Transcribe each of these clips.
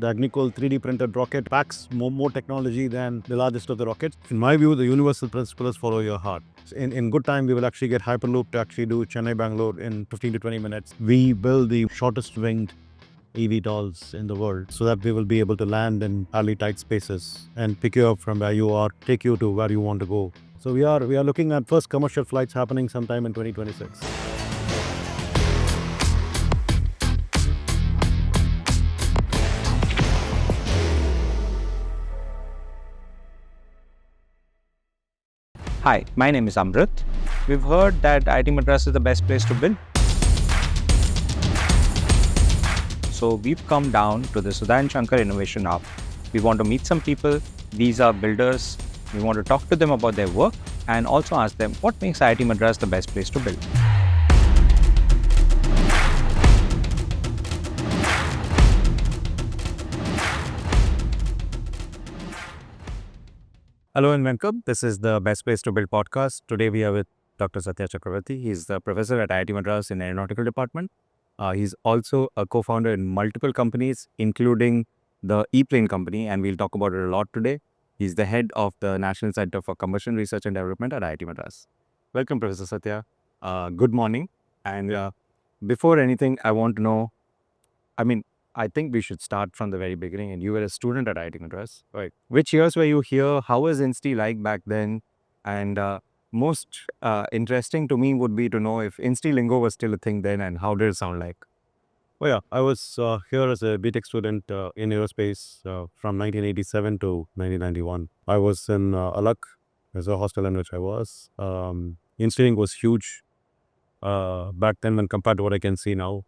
The Agnikul 3D printed rocket packs more technology than the largest of the rockets. In my view, the universal principle is follow your heart. In good time, we will actually get Hyperloop to actually do Chennai, Bangalore in 15 to 20 minutes. We build the shortest winged eVTOLs in the world so that we will be able to land in fairly tight spaces and pick you up from where you are, take you to where you want to go. So we are looking at first commercial flights happening sometime in 2026. Hi, my name is Amrit. We've heard that IIT Madras is the best place to build. So we've come down to the Sudan Shankar Innovation Hub. We want to meet some people. These are builders. We want to talk to them about their work and also ask them what makes IIT Madras the best place to build. Hello and welcome. This is the Best Place to Build podcast. Today we are with Dr. Satya Chakravarthy. He's the professor at IIT Madras in Aeronautical Department. He's also a co-founder in multiple companies, including the ePlane company, and we'll talk about it a lot today. He's the head of the National Center for Combustion Research and Development at IIT Madras. Welcome, Professor Satya. Good morning. And before anything, I want to know, I think we should start from the very beginning. And you were a student at IIT Madras. Right. Which years were you here? How was INSTI like back then? And most interesting to me would be to know if INSTI lingo was still a thing then and how did it sound like? Oh yeah, I was here as a BTech student in aerospace from 1987 to 1991. I was in Alak as a hostel in which I was. Engineering was huge back then when compared to what I can see now.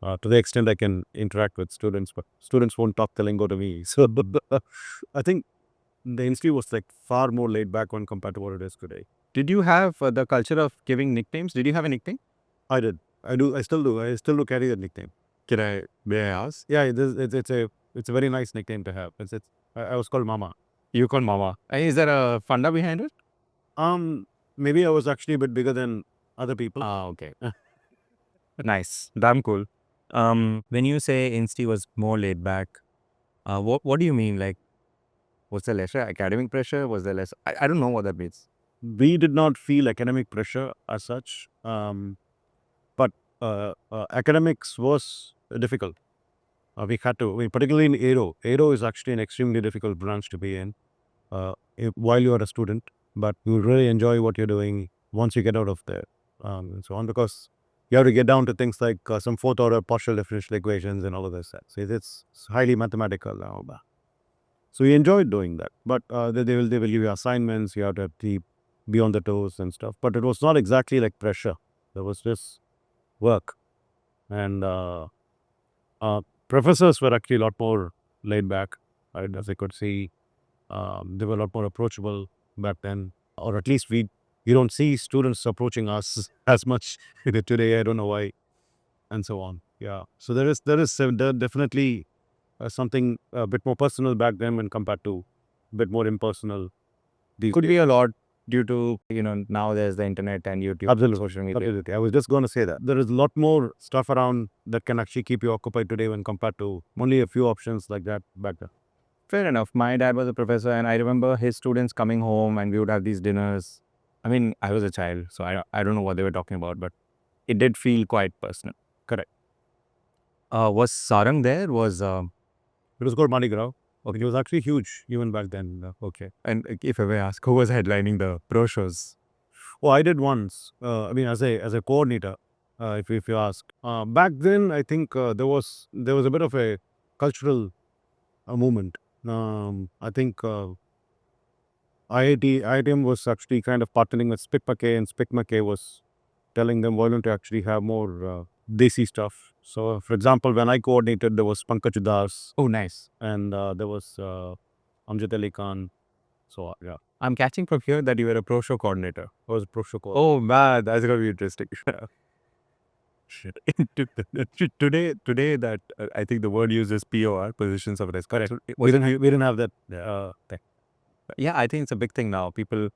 To the extent I can interact with students, but students won't talk the lingo to me. So I think the institute was like far more laid back when compared to what it is today. Did you have the culture of giving nicknames? Did you have a nickname? I did. I do. I still do. I still do carry that nickname. May I ask? Yeah, it's a very nice nickname to have. I was called Mama. You call Mama. Is there a funda behind it? Maybe I was actually a bit bigger than other people. Okay. Nice. Damn cool. When you say Insti was more laid back, what do you mean? Like, was there less academic pressure? Was there less? I don't know what that means. We did not feel academic pressure as such, but academics was difficult. We had to, particularly in Aero. Aero is actually an extremely difficult branch to be in while you are a student, but you really enjoy what you're doing once you get out of there and so on, because you have to get down to things like some fourth order partial differential equations and all of this. So it's highly mathematical. So we enjoyed doing that, but they will give you assignments. You have to be on the toes and stuff. But it was not exactly like pressure. There was just work, and professors were actually a lot more laid back, right? As I could see, they were a lot more approachable back then, or at least you don't see students approaching us as much today. I don't know why, and so on. Yeah, so there is definitely something a bit more personal back then when compared to a bit more impersonal. Could be a lot due to, now there's the internet and YouTube. Absolutely. Social media. Absolutely. I was just going to say that. There is a lot more stuff around that can actually keep you occupied today when compared to only a few options like that back then. Fair enough. My dad was a professor and I remember his students coming home and we would have these dinners. I was a child, so I don't know what they were talking about, but it did feel quite personal. Correct. Was Sarang there? It was called Mardi Gras. Okay. It was actually huge even back then. Okay. And if I may ask, who was headlining the pro shows? Oh, I did once. As a coordinator, if you ask. Back then, I think there was a bit of a cultural movement. I think IITM was actually kind of partnering with SPICMAKE, and SPICMAKE was telling them, why don't you actually have more desi stuff? So, for example, when I coordinated, there was Pankaj Das. Oh, nice. And there was Amjad Ali Khan. So, yeah. I'm catching from here that you were a pro show coordinator. I was a pro show coordinator. Oh, man, that's going to be interesting. Shit. Today that I think the word used is POR, positions of risk. Correct. We didn't have that thing. Yeah, I think it's a big thing now. People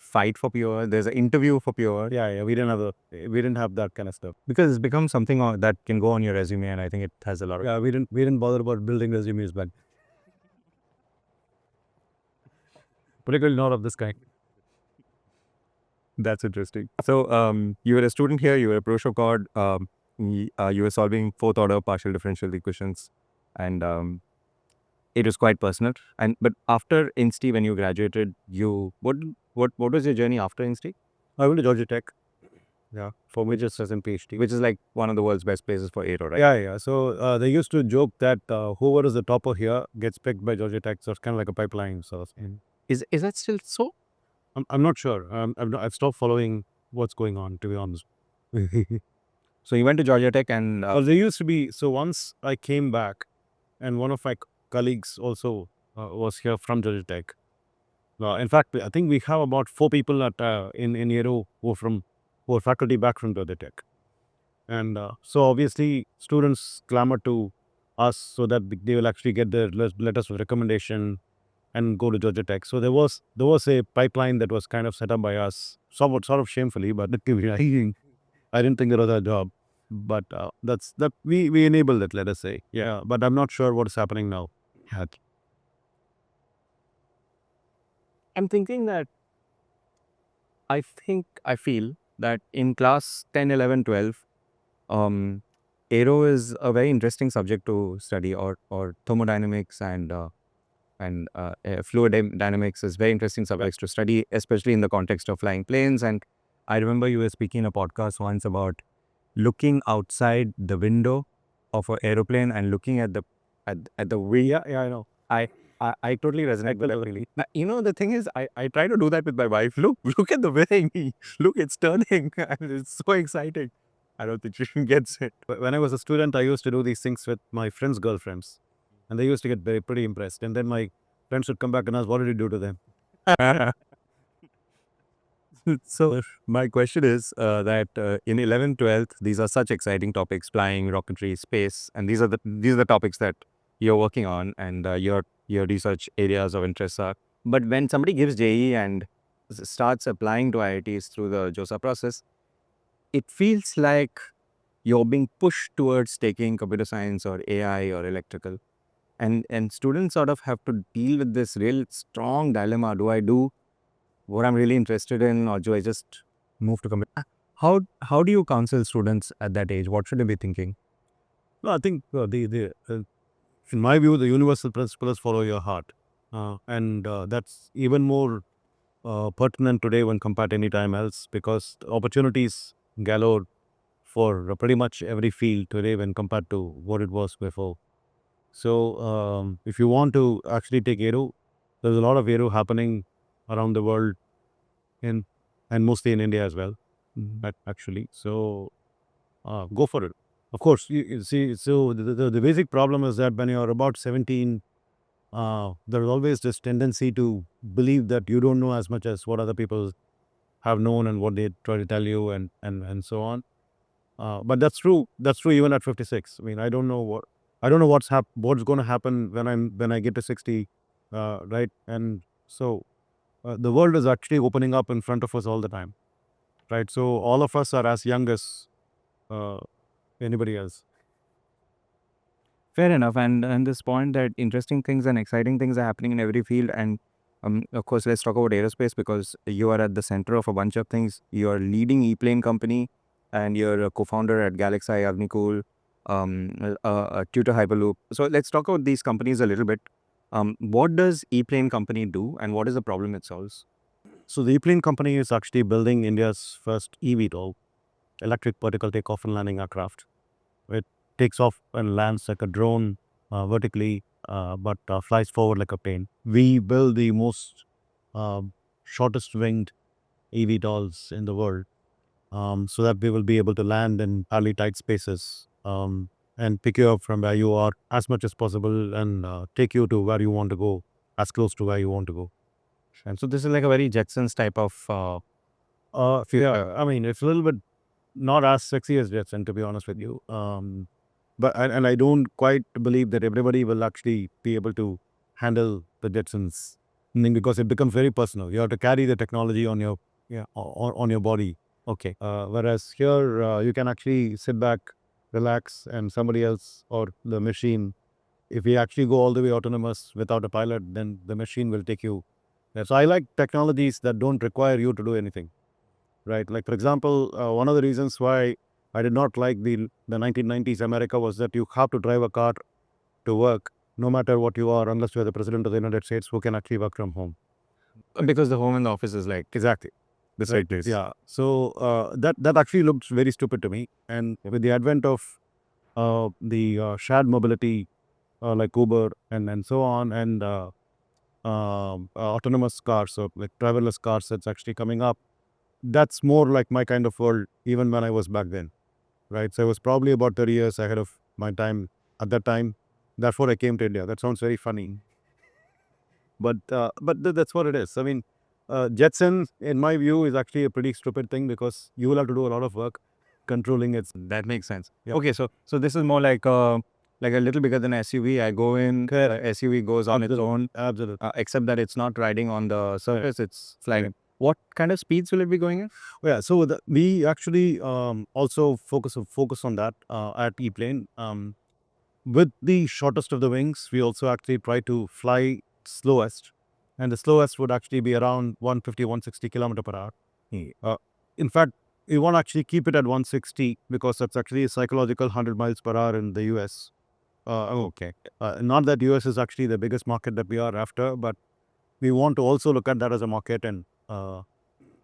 fight for POR. There's an interview for POR. Yeah, we didn't have that kind of stuff. Because it's become something that can go on your resume, and I think it has a lot of. Yeah, we didn't bother about building resumes back. Particularly not of this kind. That's interesting. So, you were a student here. You were a pro show card. You were solving fourth order partial differential equations, and it was quite personal. But after Insti, when you graduated, what was your journey after Insti? I went to Georgia Tech. Yeah, for me just as a PhD. Which is like one of the world's best places for aero, right? Yeah. So they used to joke that whoever is the topper here gets picked by Georgia Tech. So it's kind of like a pipeline sort of thing. Is that still so? I'm not sure. I've stopped following what's going on, to be honest. So you went to Georgia Tech, and Well, there used to be. So once I came back, and one of my colleagues also was here from Georgia Tech. In fact, I think we have about 4 people at in Aero who are faculty back from Georgia Tech. And so obviously students clamor to us so that they will actually get their letters of recommendation and go to Georgia Tech. So there was a pipeline that was kind of set up by us, sort of shamefully, but I didn't think that was our job. But that's that we enabled it, let us say. Yeah, but I'm not sure what is happening now. Yeah. I'm thinking that I feel that in class 10, 11, 12, aero is a very interesting subject to study, or thermodynamics and fluid dynamics is very interesting subjects to study, especially in the context of flying planes. And I remember you were speaking in a podcast once about looking outside the window of an aeroplane and looking at the wing. Yeah, I know. I totally resonate with that, really. You know, the thing is, I try to do that with my wife. Look at the wing. Look, it's turning. And it's so exciting. I don't think she gets it. When I was a student, I used to do these things with my friends' girlfriends, and they used to get pretty impressed. And then my friends would come back and ask, "What did you do to them?" So my question is that in 11th, 12th, these are such exciting topics: flying, rocketry, space, and these are the topics that you're working on, and your research areas of interest are. But when somebody gives JE and starts applying to IITs through the JOSA process, it feels like you're being pushed towards taking computer science or AI or electrical, and students sort of have to deal with this real strong dilemma: do I do what I'm really interested in, or do I just move to computer? How do you counsel students at that age? What should they be thinking? No, I think in my view, the universal principle is follow your heart, and that's even more pertinent today when compared to any time else, because the opportunities galore for pretty much every field today when compared to what it was before. So if you want to actually take aero, there's a lot of aero happening around the world, in and mostly in India as well. Actually, so go for it. Of course, you see. So the basic problem is that when you're about 17, there's always this tendency to believe that you don't know as much as what other people have known and what they try to tell you, and so on. But that's true. That's true even at 56. I mean, I don't know what's going to happen when I get to 60, right? And so the world is actually opening up in front of us all the time, right? So all of us are as young as uh, anybody else. Fair enough. And this point that interesting things and exciting things are happening in every field. And of course, let's talk about aerospace, because you are at the center of a bunch of things. You're leading ePlane company, and you're a co-founder at GalaxEye, Agnikul, TuTr Hyperloop. So let's talk about these companies a little bit. What does ePlane company do, and what is the problem it solves? So the ePlane company is actually building India's first eVTOL, electric vertical takeoff and landing aircraft. It takes off and lands like a drone vertically, but flies forward like a plane. We build the most shortest winged eVTOLs in the world, so that we will be able to land in fairly tight spaces, and pick you up from where you are as much as possible, and take you to where you want to go, as close to where you want to go. And so this is like a very Jetsons type of. Yeah, I mean, it's a little bit not as sexy as Jetson, to be honest with you. But and I don't quite believe that everybody will actually be able to handle the Jetsons. because it becomes very personal. You have to carry the technology on your on your body. Okay. Whereas here, you can actually sit back, relax, and somebody else or the machine. If we actually go all the way autonomous without a pilot, then the machine will take you. So I like technologies that don't require you to do anything, right? Like, for example, one of the reasons why I did not like the 1990s America was that you have to drive a car to work, no matter what you are, unless you are the president of the United States, who can actually work from home. Because the home and the office is like Exactly. the same place. Yeah. So that actually looked very stupid to me. And with the advent of the shared mobility like Uber and so on, and autonomous cars, so like driverless cars that's actually coming up, that's more like my kind of world, even when I was back then, right? So I was probably about 30 years ahead of my time at that time. Therefore, I came to India. That sounds very funny. But that's what it is. I mean, Jetson, in my view, is actually a pretty stupid thing because you will have to do a lot of work controlling it. That makes sense. Yep. Okay, so this is more like a little bigger than SUV. I go in, SUV goes on its own, Absolutely. except that it's not riding on the surface; it's flying. What kind of speeds will it be going at? Yeah, so we actually also focus on that at ePlane. With the shortest of the wings, we also actually try to fly slowest, and the slowest would actually be around 150, 160 kilometer per hour. In fact, we want to actually keep it at 160 because that's actually a psychological 100 miles per hour in the US. Okay. Not that US is actually the biggest market that we are after, but we want to also look at that as a market, and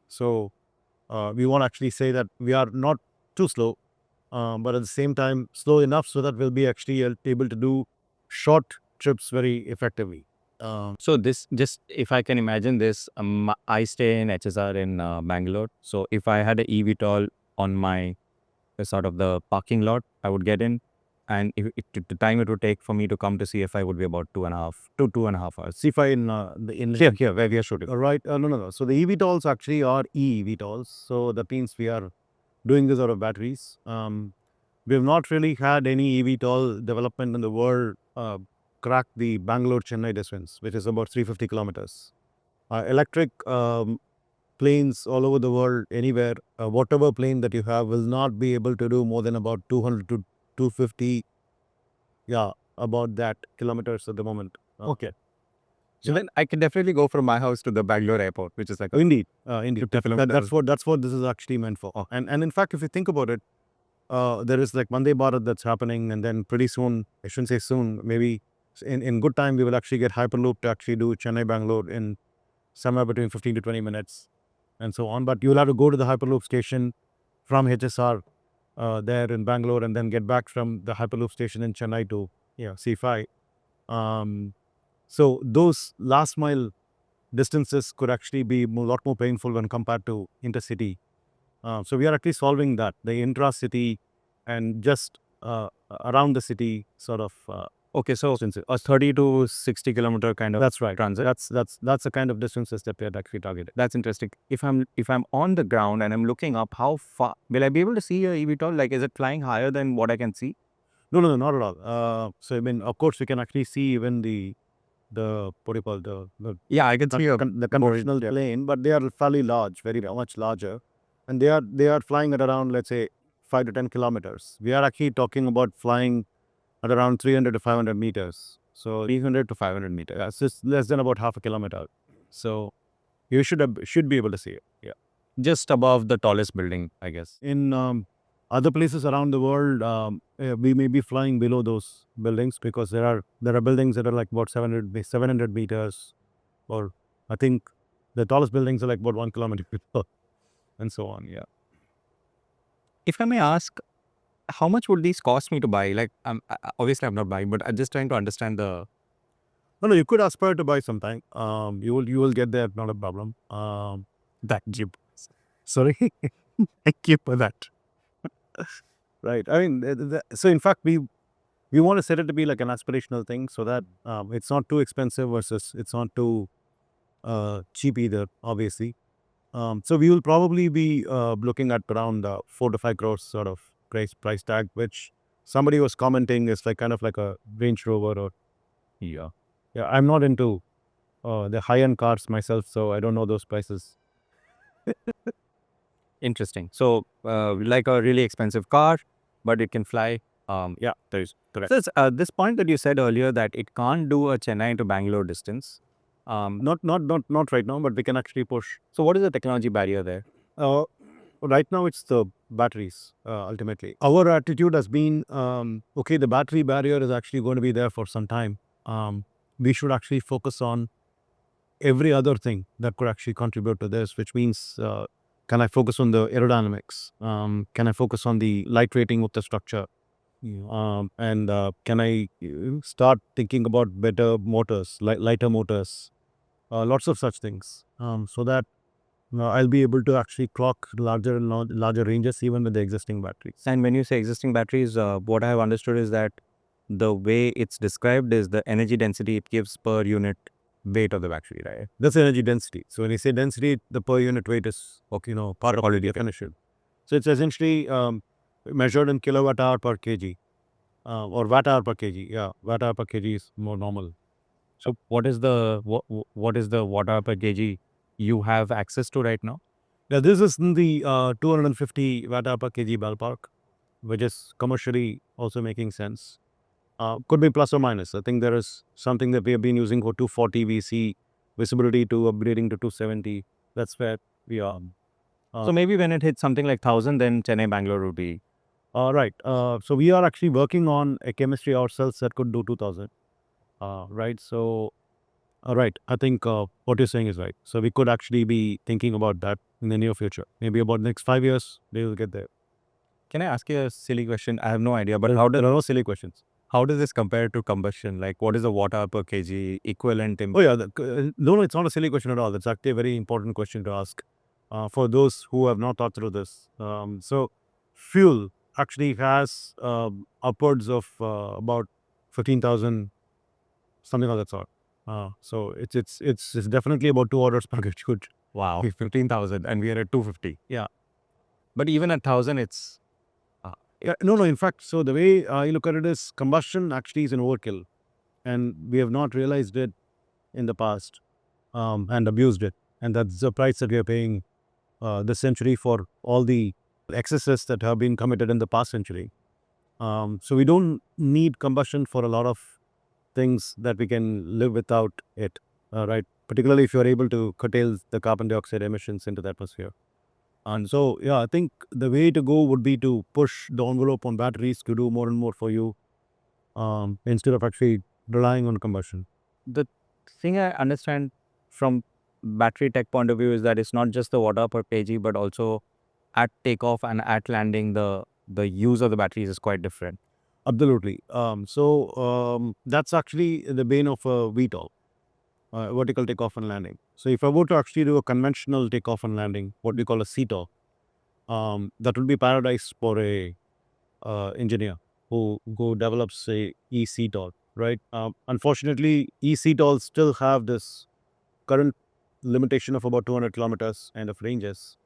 so we want to actually say that we are not too slow, but at the same time slow enough so that we'll be actually able to do short trips very effectively. So this, just if I can imagine this, I stay in HSR in Bangalore. So if I had a eVTOL on my sort of the parking lot, I would get in, and if the time it would take for me to come to CFI would be about 2.5 hours. CFI in Here where we are shooting. right? No. So the eVTOLs actually are eVTOLs. So that means we are doing this out of batteries. We have not really had any eVTOL development in the world crack the Bangalore Chennai distance, which is about 350 kilometers. Electric planes all over the world, anywhere, whatever plane that you have will not be able to do more than about 200 to 250. Yeah, about that kilometers at the moment. Okay. So then I can definitely go from my house to the Bangalore airport, which is like Indeed. 50 That's kilometers. what this is actually meant for. And in fact, if you think about it, there is like Vande Bharat that's happening, and then pretty soon, I shouldn't say soon, maybe in good time, we will actually get Hyperloop to actually do Chennai Bangalore in somewhere between 15 to 20 minutes and so on. But you'll have to go to the Hyperloop station from HSR there in Bangalore, and then get back from the Hyperloop station in Chennai to C5. So those last mile distances could actually be a lot more painful when compared to intercity. So we are actually solving that, the intra-city and just around the city sort of. Okay, so a 30 to 60 kilometer kind of That's right. transit. That's the kind of distances that we are actually targeting. That's interesting. If I'm on the ground and I'm looking up, how far will I be able to see a eVTOL? Like, is it flying higher than what I can see? No, not at all. So I mean, of course, we can actually see even the what do you call the Yeah, I can see the conventional plane, but they are fairly large, very much larger, and they are flying at around, let's say, 5 to 10 kilometers. We are actually talking about flying at around 300 to 500 meters. So 300 to 500 meters. that's just less than about half a kilometer. So you should be able to see it. Yeah. Just above the tallest building, I guess. In other places around the world, we may be flying below those buildings because there are buildings that are like about 700 meters, or I think the tallest buildings are like about 1 kilometer and so on. Yeah. If I may ask, how much would these cost me to buy? Like, obviously I'm not buying, but I'm just trying to understand the. No, you could aspire to buy sometime. You will get there, not a problem. That jeep. Sorry, I keep that. Right. I mean, so in fact, we want to set it to be like an aspirational thing, so that it's not too expensive versus it's not too cheap either, obviously. So we will probably be looking at around 4 to 5 crores sort of price tag, which somebody was commenting is like kind of like a Range Rover or Yeah. I'm not into the high-end cars myself, so I don't know those prices. Interesting. So, like a really expensive car, but it can fly. Yeah, there is correct. So, this point that you said earlier that it can't do a Chennai to Bangalore distance. Not right now, but we can actually push. So, what is the technology barrier there? Right now, it's the batteries. Ultimately, our attitude has been okay. The battery barrier is actually going to be there for some time. We should actually focus on every other thing that could actually contribute to this, which means can I focus on the aerodynamics? Can I focus on the light rating of the structure? And can I start thinking about better motors, lighter motors, lots of such things, so that I'll be able to actually clock larger and larger ranges even with the existing batteries. And when you say existing batteries, what I have understood is that the way it's described is the energy density it gives per unit weight of the battery, right? That's energy density. So when you say density, the per unit weight is part of the definition. So it's essentially measured in kilowatt hour per kg. Or watt hour per kg. Yeah, watt hour per kg is more normal. So what is the what is the watt hour per kg you have access to right now? Yeah, this is in the 250 watt hour per kg ballpark, which is commercially also making sense. Could be plus or minus. I think there is something that we have been using for 240. We see visibility to upgrading to 270. That's where we are. So maybe when it hits something like 1,000, then Chennai Bangalore would be. Right. So we are actually working on a chemistry ourselves that could do 2000. Right. So, right. I think what you're saying is right. So we could actually be thinking about that in the near future. Maybe about next 5 years, they will get there. Can I ask you a silly question? I have no idea, but There are no silly questions. how does this compare to combustion? Like, what is the watt hour per kg equivalent in? Oh, yeah. No, it's not a silly question at all. It's actually a very important question to ask for those who have not thought through this. So, fuel actually has upwards of about 15,000, something of that sort. So it's definitely about 2 orders per good. Wow, 15,000, and we are at 250. Yeah. But even at 1,000, it's Yeah. No. In fact, so the way I look at it is combustion actually is an overkill, and we have not realized it in the past and abused it, and that's the price that we are paying this century for all the excesses that have been committed in the past century. So we don't need combustion for a lot of things that we can live without it, right? Particularly if you're able to curtail the carbon dioxide emissions into the atmosphere. And so, yeah, I think the way to go would be to push the envelope on batteries to do more and more for you instead of actually relying on combustion. the thing I understand from battery tech point of view is that it's not just the watt hour per kg, but also at takeoff and at landing, the use of the batteries is quite different. Absolutely. That's actually the bane of a VTOL, vertical takeoff and landing. So if I were to actually do a conventional takeoff and landing, what we call a CTOL, that would be paradise for a engineer who develops a eCTOL, right? Unfortunately, eCTOLs still have this current limitation of about 200 kilometers and of ranges.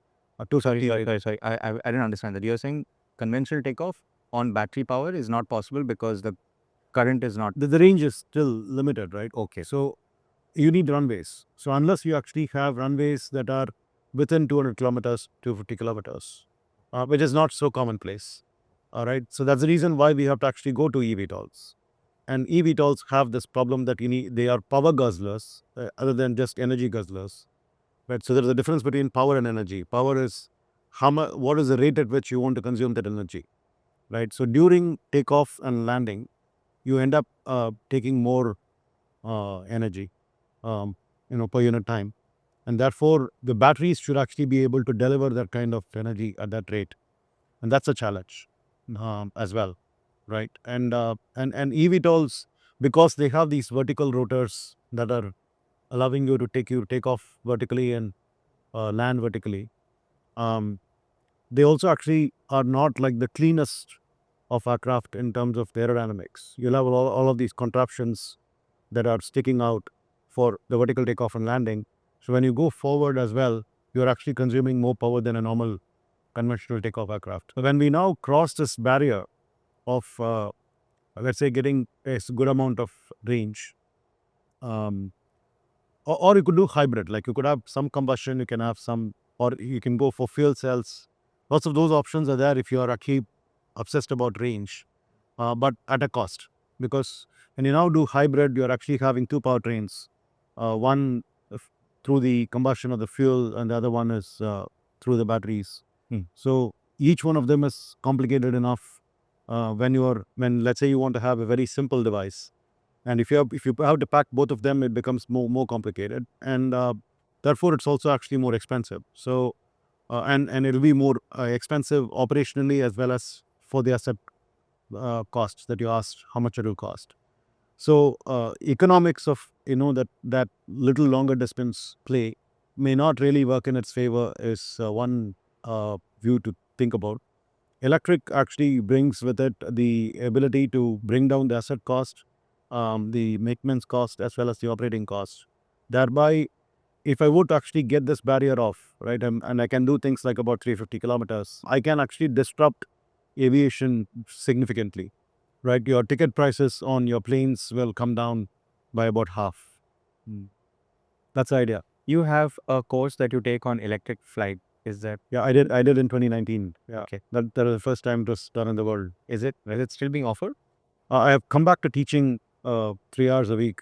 Sorry. I didn't understand that. You're saying conventional takeoff on battery power is not possible because the current is not. The range is still limited, right? Okay. So you need runways. So unless you actually have runways that are within 200 kilometers, 250 kilometers, which is not so commonplace. All right. So that's the reason why we have to actually go to eVTOLs. And eVTOLs have this problem that they are power guzzlers other than just energy guzzlers. Right. So there's a difference between power and energy. Power is what is the rate at which you want to consume that energy. Right. So during takeoff and landing, you end up taking more energy, per unit time. And therefore, the batteries should actually be able to deliver that kind of energy at that rate. And that's a challenge as well, right? And eVTOLs, because they have these vertical rotors that are allowing you to take off vertically and land vertically, they also actually are not like the cleanest of aircraft in terms of the aerodynamics. You'll have all of these contraptions that are sticking out for the vertical takeoff and landing. So when you go forward as well, you're actually consuming more power than a normal conventional takeoff aircraft. So when we now cross this barrier of, let's say, getting a good amount of range, um, or you could do hybrid. Like you could have some combustion, you can have some, or you can go for fuel cells. Lots of those options are there if you are actually obsessed about range, but at a cost. Because when you now do hybrid, you're actually having two powertrains. One through the combustion of the fuel, and the other one is through the batteries. So each one of them is complicated enough. When let's say you want to have a very simple device, and if you have to pack both of them, it becomes more complicated, and therefore it's also actually more expensive. So and it'll be more expensive operationally as well as for the asset costs that you asked how much it will cost. So economics of that little longer distance play may not really work in its favor is one view to think about. Electric actually brings with it the ability to bring down the asset cost, the maintenance cost, as well as the operating cost. Thereby, if I would actually get this barrier off, right, and I can do things like about 350 kilometers, I can actually disrupt aviation significantly, right? Your ticket prices on your planes will come down by about half. That's the idea. You have a course that you take on electric flight. Is that Yeah, I did in 2019. Yeah, okay? that was the first time it was done in the world. Is it still being offered? I have come back to teaching 3 hours a week,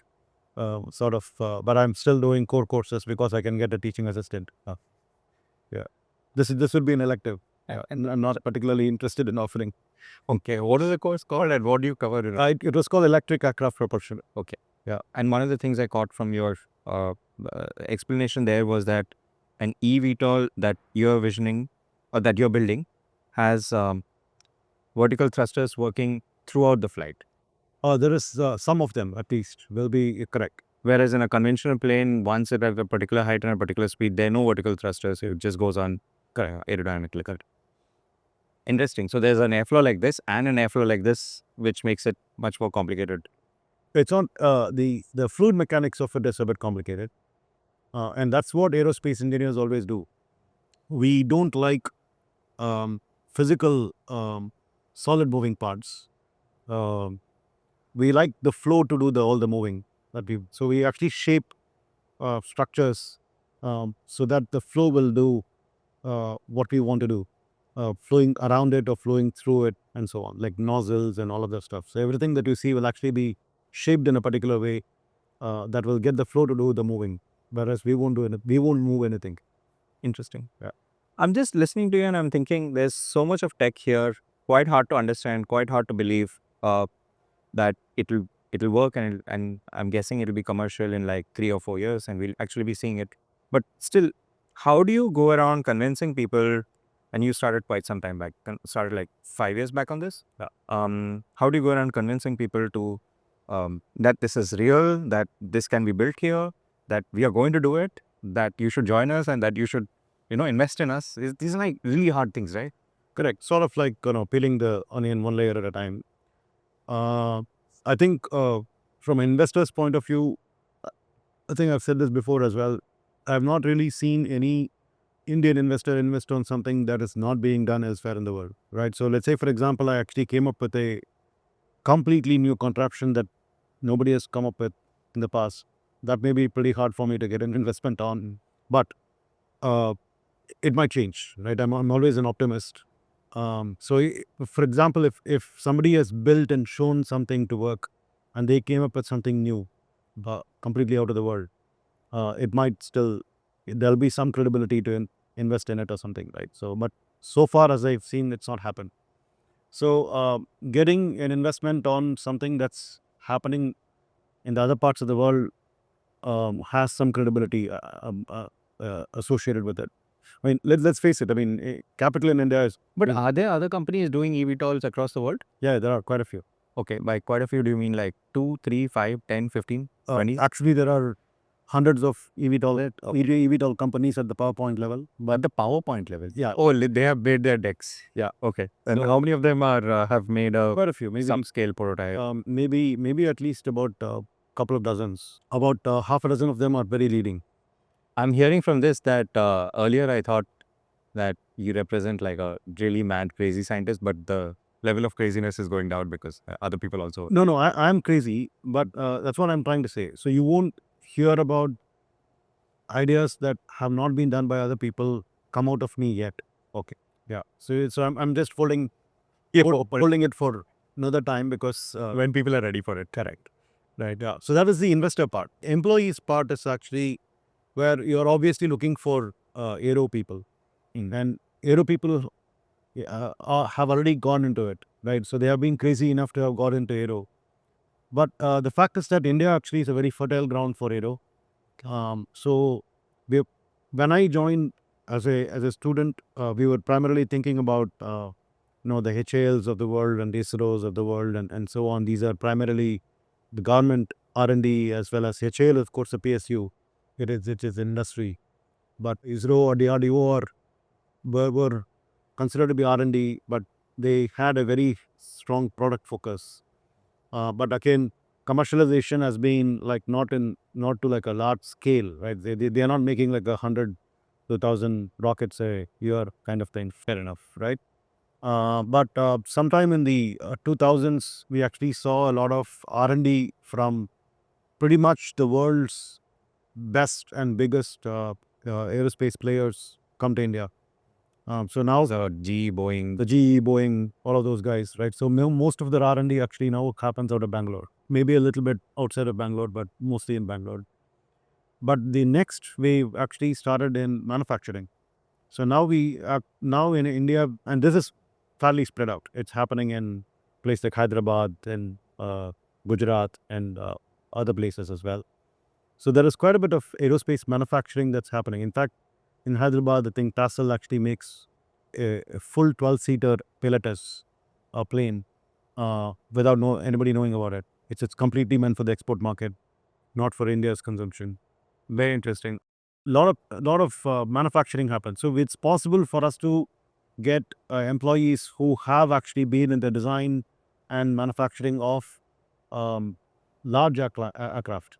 but I'm still doing core courses because I can get a teaching assistant. Yeah, this would be an elective. And I'm not particularly interested in offering. Okay, what is the course called and what do you cover in it? It was called electric aircraft propulsion. Okay, yeah. And one of the things I caught from your explanation there was that an eVTOL that you're visioning or that you're building has vertical thrusters working throughout the flight. There is some of them at least will be correct. Whereas in a conventional plane, once it at a particular height and a particular speed, there are no vertical thrusters. It just goes on aerodynamically. Correct. Interesting. So there's an airflow like this and an airflow like this, which makes it much more complicated. It's not the fluid mechanics of it is a bit complicated, and that's what aerospace engineers always do. We don't like physical solid moving parts. We like the flow to do all the moving so we actually shape structures so that the flow will do what we want to do, flowing around it or flowing through it and so on, like nozzles and all of that stuff. So everything that you see will actually be shaped in a particular way that will get the flow to do the moving, whereas we won't move anything. Interesting. Yeah. I'm just listening to you and I'm thinking there's so much of tech here, quite hard to understand, quite hard to believe that it'll work, and I'm guessing it'll be commercial in like 3 or 4 years and we'll actually be seeing it. But still, how do you go around convincing people? And you started quite some time back, started like 5 years back on this. Yeah. How do you go around convincing people to that this is real, that this can be built here, that we are going to do it, that you should join us, and that you should, invest in us? These are like really hard things, right? Correct. Sort of like peeling the onion one layer at a time. I think from an investor's point of view, I think I've said this before as well. I have not really seen any Indian investor invest on something that is not being done elsewhere in the world, right? So let's say, for example, I actually came up with a completely new contraption that nobody has come up with in the past. That may be pretty hard for me to get an investment on, but it might change, right? I'm always an optimist. For example, if somebody has built and shown something to work and they came up with something new, completely out of the world, it might still, there'll be some credibility to invest in it or something, right? So, but so far as I've seen, it's not happened. So getting an investment on something that's happening in the other parts of the world has some credibility associated with it. I mean, let's face it. I mean, capital in India is. But are there other companies doing eVTOLs across the world? Yeah, there are quite a few. Okay, by quite a few, do you mean like 2, 3, 5, 10, 15, 20? Actually, there are hundreds of eVTOL companies at the PowerPoint level. But the PowerPoint level? Yeah. Oh, they have made their decks. Yeah. Okay. And how many of them are have made quite a few, maybe some scale prototype? maybe at least about a couple of dozens. About half a dozen of them are very leading. I'm hearing from this that earlier I thought that you represent like a really mad, crazy scientist, but the level of craziness is going down because other people also. No, I'm crazy, but that's what I'm trying to say. So you won't hear about ideas that have not been done by other people come out of me yet. Okay. Yeah. So I'm just holding it for another time because When people are ready for it. correct. Right. Yeah. So that is the investor part. Employees part is actually where you're obviously looking for aero people, and aero people have already gone into it, right? So they have been crazy enough to have got into aero. But the fact is that India actually is a very fertile ground for aero. So we, when I joined as a student, we were primarily thinking about the HALs of the world and the ISROs of the world and so on. These are primarily the government R&D as well as HAL, of course, the PSU. It is industry, but ISRO or DRDO were considered to be R&D, but they had a very strong product focus. But again, commercialization has been like not to like a large scale, right? They are not making like 100 to 1,000 rockets a year kind of thing. Fair enough, right? But sometime in the 2000s, we actually saw a lot of R&D from pretty much the world's best and biggest aerospace players come to India. So now So GE, Boeing. the GE, Boeing, all of those guys, right? So most of their R&D actually now happens out of Bangalore. Maybe a little bit outside of Bangalore, but mostly in Bangalore. But the next wave actually started in manufacturing. So now we are now in India, and this is fairly spread out. It's happening in places like Hyderabad and Gujarat and other places as well. So there is quite a bit of aerospace manufacturing that's happening. In fact, in Hyderabad, I think Tassel actually makes a full 12-seater pilotless plane without anybody knowing about it. It's completely meant for the export market, not for India's consumption. Very interesting. Lot of manufacturing happens. So it's possible for us to get employees who have actually been in the design and manufacturing of large aircraft.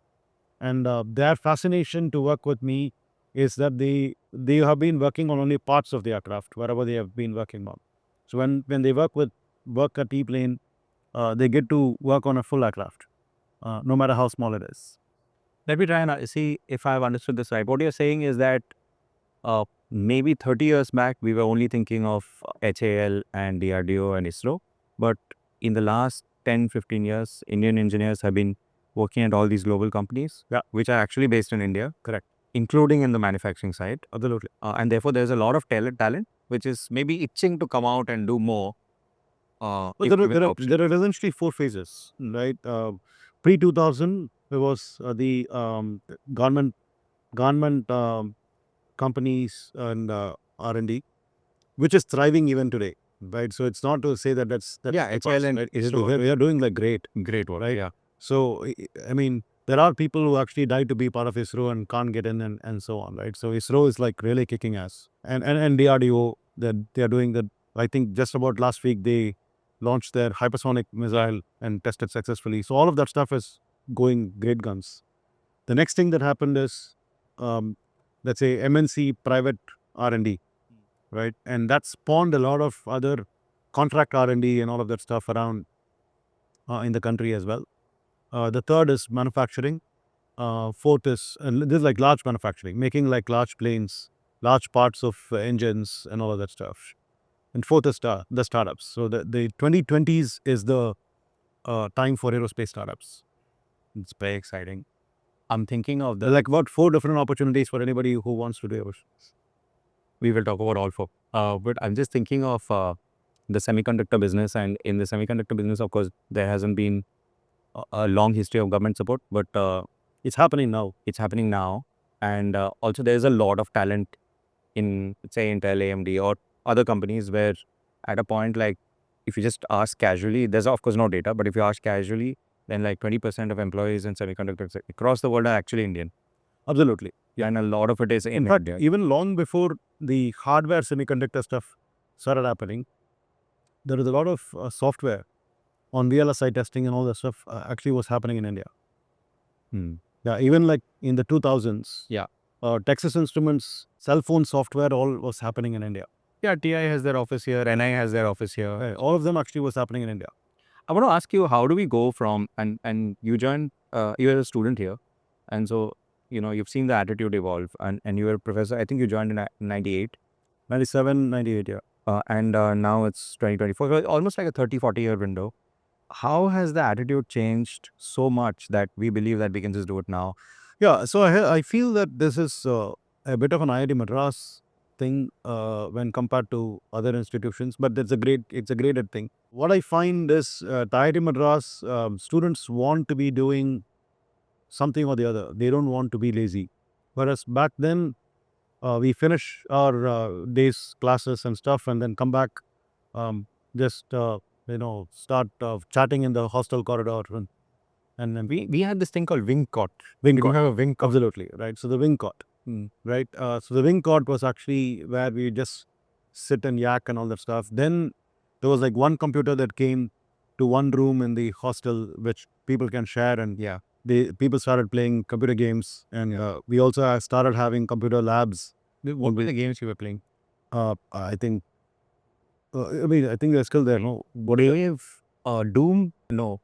And their fascination to work with me is that they have been working on only parts of the aircraft wherever they have been working on. So when they work at ePlane, they get to work on a full aircraft, no matter how small it is. Let me try and see if I've understood this right. What you're saying is that maybe 30 years back, we were only thinking of HAL and DRDO and ISRO. But in the last 10, 15 years, Indian engineers have been working at all these global companies, which are actually based in India. Correct. Including in the manufacturing side. Absolutely. And therefore, there's a lot of talent, which is maybe itching to come out and do more. But If there are, given there the are option. there are essentially 4 phases, right? Pre 2000, there was the government companies and R&D, which is thriving even today, right? So it's not to say that's Yeah, the HAL past, and right? ISRO. We are doing like great, Great work. right? Yeah. So I mean, there are people who actually died to be part of ISRO and can't get in and so on, right? So ISRO is like really kicking ass, and DRDO, that they are doing that. I think just about last week they launched their hypersonic missile and tested successfully. So all of that stuff is going great guns. The next thing that happened is, let's say MNC private R&D, right? And that spawned a lot of other contract R&D and all of that stuff around in the country as well. The third is manufacturing. Fourth is, and this is like large manufacturing, making like large planes, large parts of engines and all of that stuff. And fourth is the startups. So the 2020s is the time for aerospace startups. It's very exciting. I'm thinking of There's like about 4 different opportunities for anybody who wants to do aerospace. we will talk about all four. But I'm just thinking of the semiconductor business, and in the semiconductor business, of course, there hasn't been a long history of government support, but It's happening now. it's happening now. And also, there's a lot of talent in, say, Intel, AMD, or other companies where at a point, like, if you just ask casually, there's of course no data, but if you ask casually, then like 20% of employees in semiconductors across the world are actually Indian. Absolutely. Yeah. And a lot of it is In fact, even long before the hardware semiconductor stuff started happening, there is a lot of software on VLSI testing and all that stuff actually was happening in India. Yeah, even like in the 2000s. Yeah. Texas Instruments cell phone software all was happening in India. Yeah, TI has their office here, NI has their office here. All of them actually was happening in India. I want to ask you, how do we go from, and you joined, you were a student here, and so you've seen the attitude evolve, and you were a professor. I think you joined in 98. 97, 98, yeah. And now it's 2024. So almost like a 30, 40-year window. How has the attitude changed so much that we believe that we can just do it now? Yeah, so I feel that this is a bit of an IIT Madras thing when compared to other institutions, but it's a graded thing. What I find is at IIT Madras, students want to be doing something or the other. They don't want to be lazy. Whereas back then, we finish our days classes and stuff, and then come back, just start chatting in the hostel corridor, and then We had this thing called wing cot. wing Did you cot. have a wing cot? Absolutely, right. So the wing cot, right. So the wing cot was actually where we just sit and yak and all that stuff. Then there was like one computer that came to one room in the hostel, which people can share, and Yeah. people started playing computer games, and we also started having computer labs. What were the games you were playing? I think, I think they're still there. No, What do you have? Doom? No.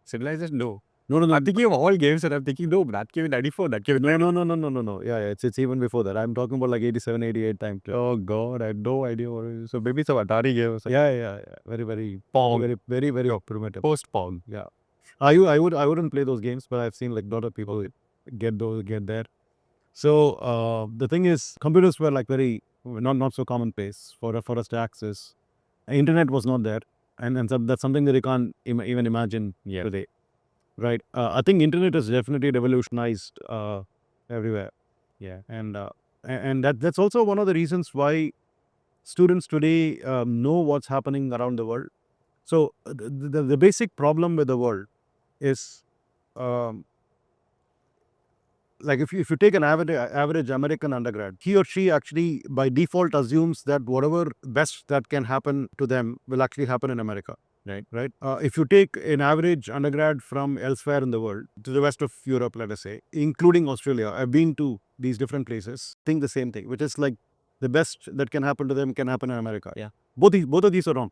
Civilization? No. no. I'm thinking of all games, and I'm thinking, no, that came in 94, that came in No. Yeah, it's even before that. I'm talking about like 87, 88 time. Oh God, I had no idea what it is. So maybe some Atari game or something. Yeah. Very, Pong. very primitive. Post Pong. Yeah. I wouldn't play those games, but I've seen like a lot of people get there. So the thing is, computers were like very not so commonplace for us to access. Internet was not there, and so that's something that you can't even imagine today, right? I think internet has definitely revolutionized everywhere. Yeah. And that's also one of the reasons why students today know what's happening around the world. So the basic problem with the world is, like if you take an average American undergrad, he or she actually by default assumes that whatever best that can happen to them will actually happen in America. Right. If you take an average undergrad from elsewhere in the world, to the west of Europe, let us say, including Australia, I've been to these different places, think the same thing, which is like the best that can happen to them can happen in America. Yeah. Both of these are wrong.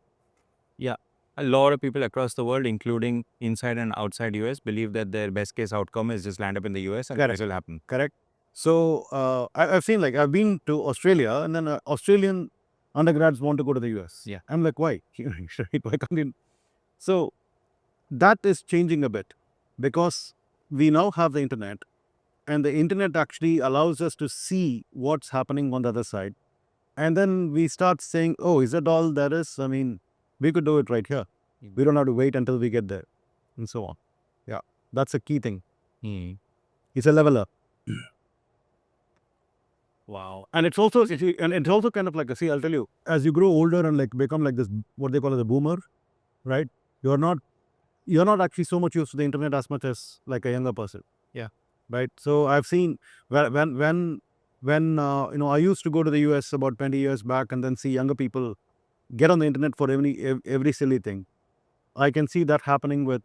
Yeah. A lot of people across the world, including inside and outside US, believe that their best case outcome is just land up in the US and Correct. this will happen. Correct. So I've seen, like, I've been to Australia, and then Australian undergrads want to go to the US. Yeah. I'm like, why? Why can't you? So that is changing a bit because we now have the internet, and the internet actually allows us to see what's happening on the other side. And then we start saying, oh, is that all there is? I mean, we could do it right here. We don't have to wait until we get there, and so on. Yeah, that's a key thing. It's a leveler. Wow. And it's also kind of like I'll tell you, as you grow older and like become like this, what they call as a boomer, right? You're not actually so much used to the internet as much as like a younger person. Yeah. Right. So I've seen when I used to go to the US about 20 years back and then see younger people get on the internet for every silly thing. I can see that happening with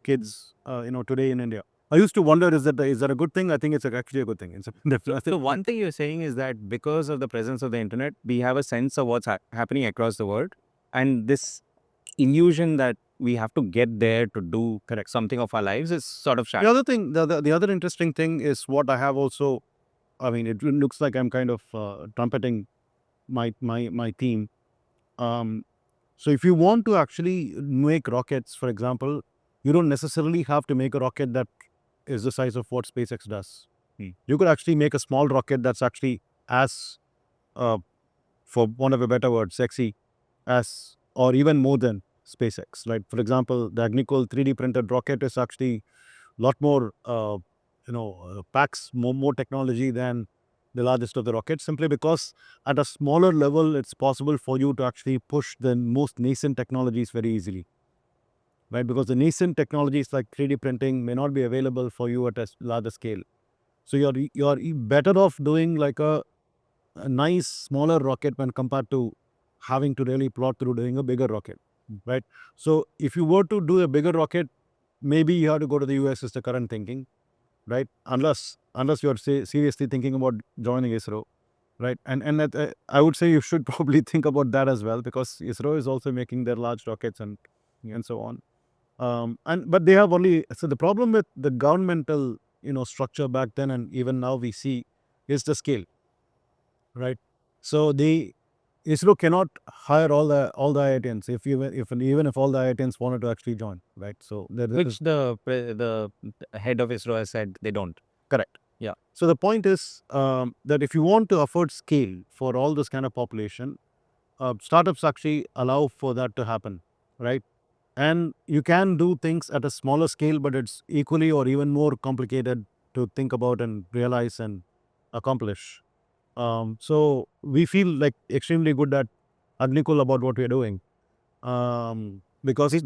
kids today in India. I used to wonder, is that a good thing? I think it's actually a good thing. So one thing you're saying is that because of the presence of the internet, we have a sense of what's happening across the world, and this illusion that we have to get there to do something of our lives is sort of shattered. The other thing, the other interesting thing is what I have also. I mean, it looks like I'm kind of trumpeting my team. So if you want to actually make rockets, for example, you don't necessarily have to make a rocket that is the size of what SpaceX does. You could actually make a small rocket that's actually as, for want of a better word, sexy as, or even more than SpaceX. Right? For example, the Agnikul 3D printed rocket is actually a lot more, packs more technology than the largest of the rockets, simply because at a smaller level, it's possible for you to actually push the most nascent technologies very easily. Right? Because the nascent technologies like 3D printing may not be available for you at a larger scale. So you're better off doing like a nice smaller rocket when compared to having to really plot through doing a bigger rocket. Right? So if you were to do a bigger rocket, maybe you have to go to the US is the current thinking, right? Unless you're seriously thinking about joining ISRO, right? And that, I would say you should probably think about that as well, because ISRO is also making their large rockets and so on. But they have only, so the problem with the governmental, structure back then and even now we see is the scale, right? So the ISRO cannot hire all the IITians even if all the IITians wanted to actually join, right? So there Which is the head of ISRO has said they don't. correct. Yeah. So the point is that if you want to afford scale for all this kind of population, startups actually allow for that to happen, right? And you can do things at a smaller scale, but it's equally or even more complicated to think about and realize and accomplish. So we feel like extremely good at Agnikul about what we're doing. Because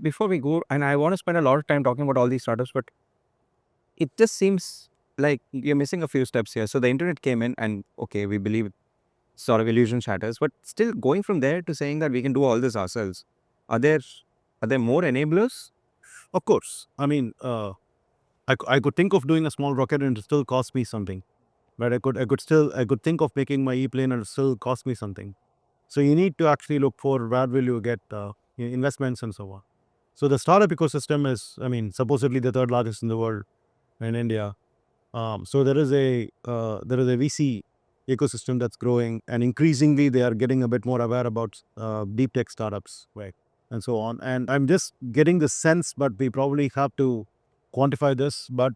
Before we go, and I want to spend a lot of time talking about all these startups, but it just seems like you're missing a few steps here. So the internet came in, and okay, we believe sort of illusion shatters, but still going from there to saying that we can do all this ourselves. Are there more enablers? of course, I mean, I could think of doing a small rocket and it still cost me something. But I could think of making my ePlane and it still cost me something. So you need to actually look for where will you get investments and so on. So the startup ecosystem is, I mean, supposedly the third largest in the world in India. So there is a VC ecosystem that's growing, and increasingly they are getting a bit more aware about deep tech startups, right, and so on. And I'm just getting the sense, but we probably have to quantify this. But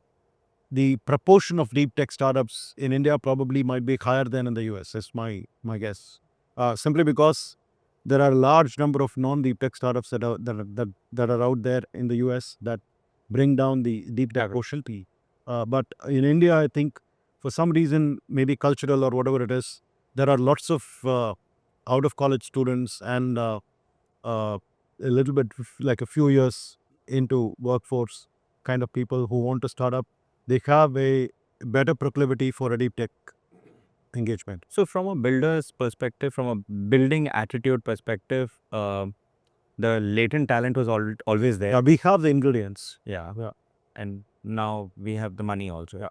the proportion of deep tech startups in India probably might be higher than in the US. Is my guess. Simply because there are a large number of non-deep tech startups that are out there in the US that bring down the deep tech quotient. But in India, I think for some reason, maybe cultural or whatever it is, there are lots of out of college students and a little bit like a few years into workforce kind of people who want to start up. They have a better proclivity for a deep tech engagement. So from a builder's perspective, from a building attitude perspective, the latent talent was always there. Yeah, we have the ingredients. Yeah. And now we have the money also. Yeah.